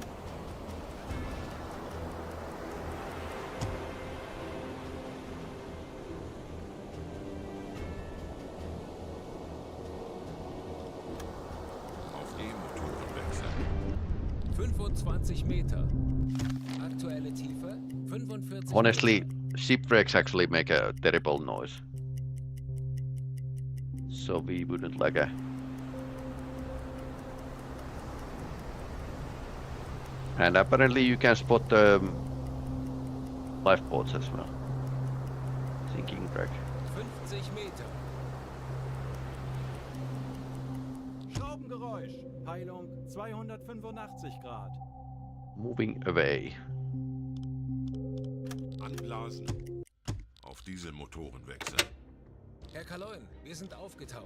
Auf E-Motoren wechseln. 25 Meter. Aktuelle Tiefe 45 Honestly, Meter. shipwrecks actually make a terrible noise. So we wouldn't like a... And apparently you can spot the lifeboats as well. Sinking wreck. 50 Meter. Schraubengeräusch. Peilung 285 Grad. Moving away. Anblasen. Auf Dieselmotoren wechseln. Herr Kaloin, wir sind aufgetaucht.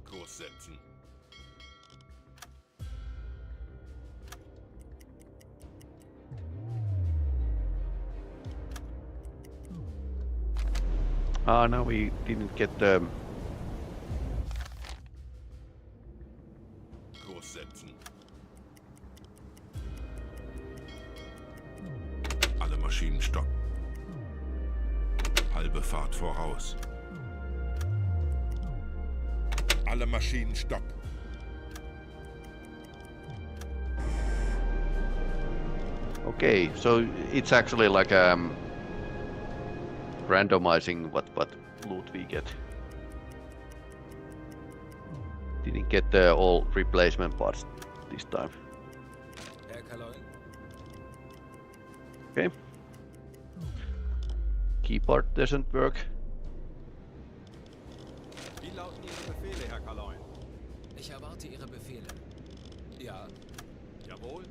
Kurs setzen. Ah, no, we didn't get the... Kurs setzen. Maschinen stopp. Halbe Fahrt voraus. Alle Maschinen stopp. Okay, so it's actually like randomizing what loot we get. Didn't get all replacement parts this time. Herr Kaloin, Okay. Key part doesn't work. Wie lauten Ihre Befehle, Herr Kaloin? ich erwarte Ihre Befehle. Ja, Jawohl.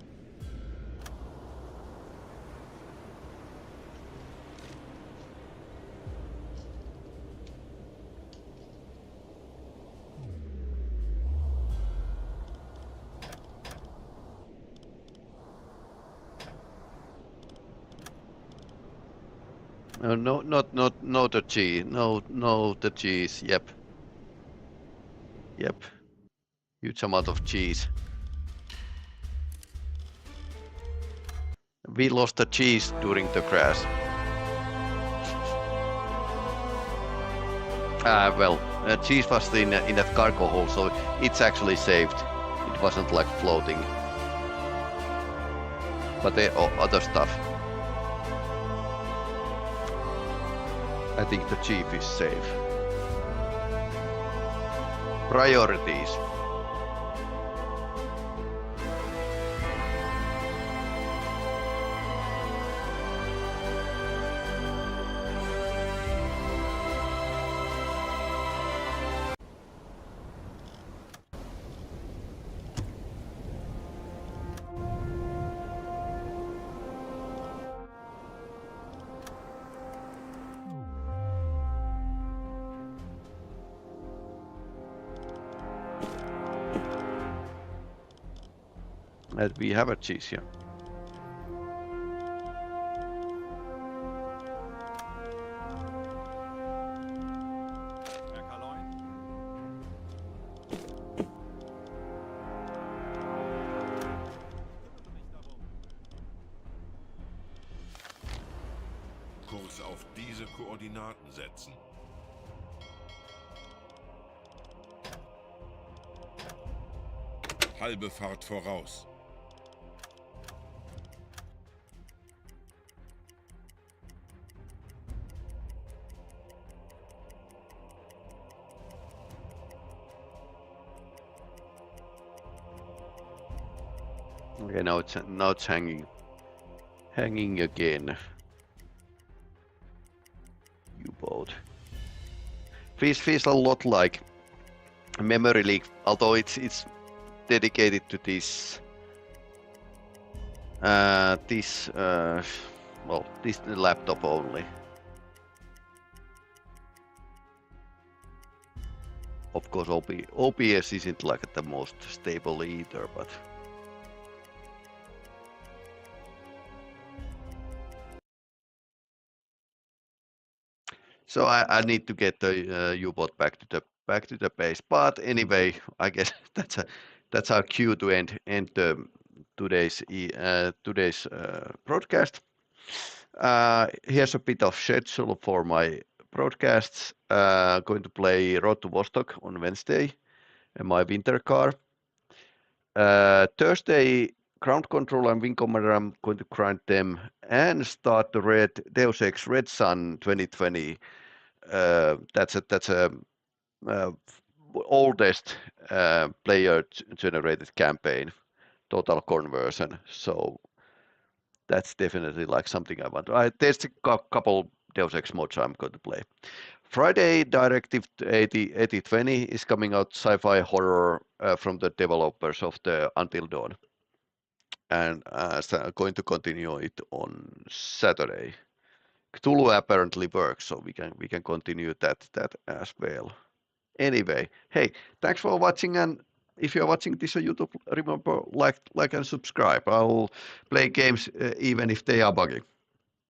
No, no the G. No the G's. Yep. Huge amount of G's. We lost the G's during the crash. Well, G's was in that cargo hold, so it's actually saved. It wasn't like floating. But the other stuff. I think the chief is safe. Priorities. And we have a cheese here. Herr Kaloin? Kümmere mich darum. Kurs auf diese Koordinaten setzen. Halbe Fahrt voraus. Okay, now it's hanging again. U-boat. Feels a lot like memory leak, although it's dedicated to this this laptop only. Of course, OBS isn't like the most stable either, but. So I need to get the U-boat back to the base. But anyway, I guess that's our cue to end today's broadcast. Here's a bit of schedule for my broadcasts. Going to play Road to Vostok on Wednesday, my winter car. Thursday, ground control and wing commander. I'm going to grind them and start the Deus Ex Red Sun 2020. That's a oldest player generated campaign, total conversion. So that's definitely like something I want. There's a couple Deus Ex mods I'm going to play. Friday, Directive 8020 is coming out, sci-fi horror from the developers of the Until Dawn, and I'm going to continue it on Saturday. Cthulhu apparently works, so we can continue that as well. Anyway, hey, thanks for watching, and if you're watching this on YouTube, remember like and subscribe. I'll play games even if they are buggy.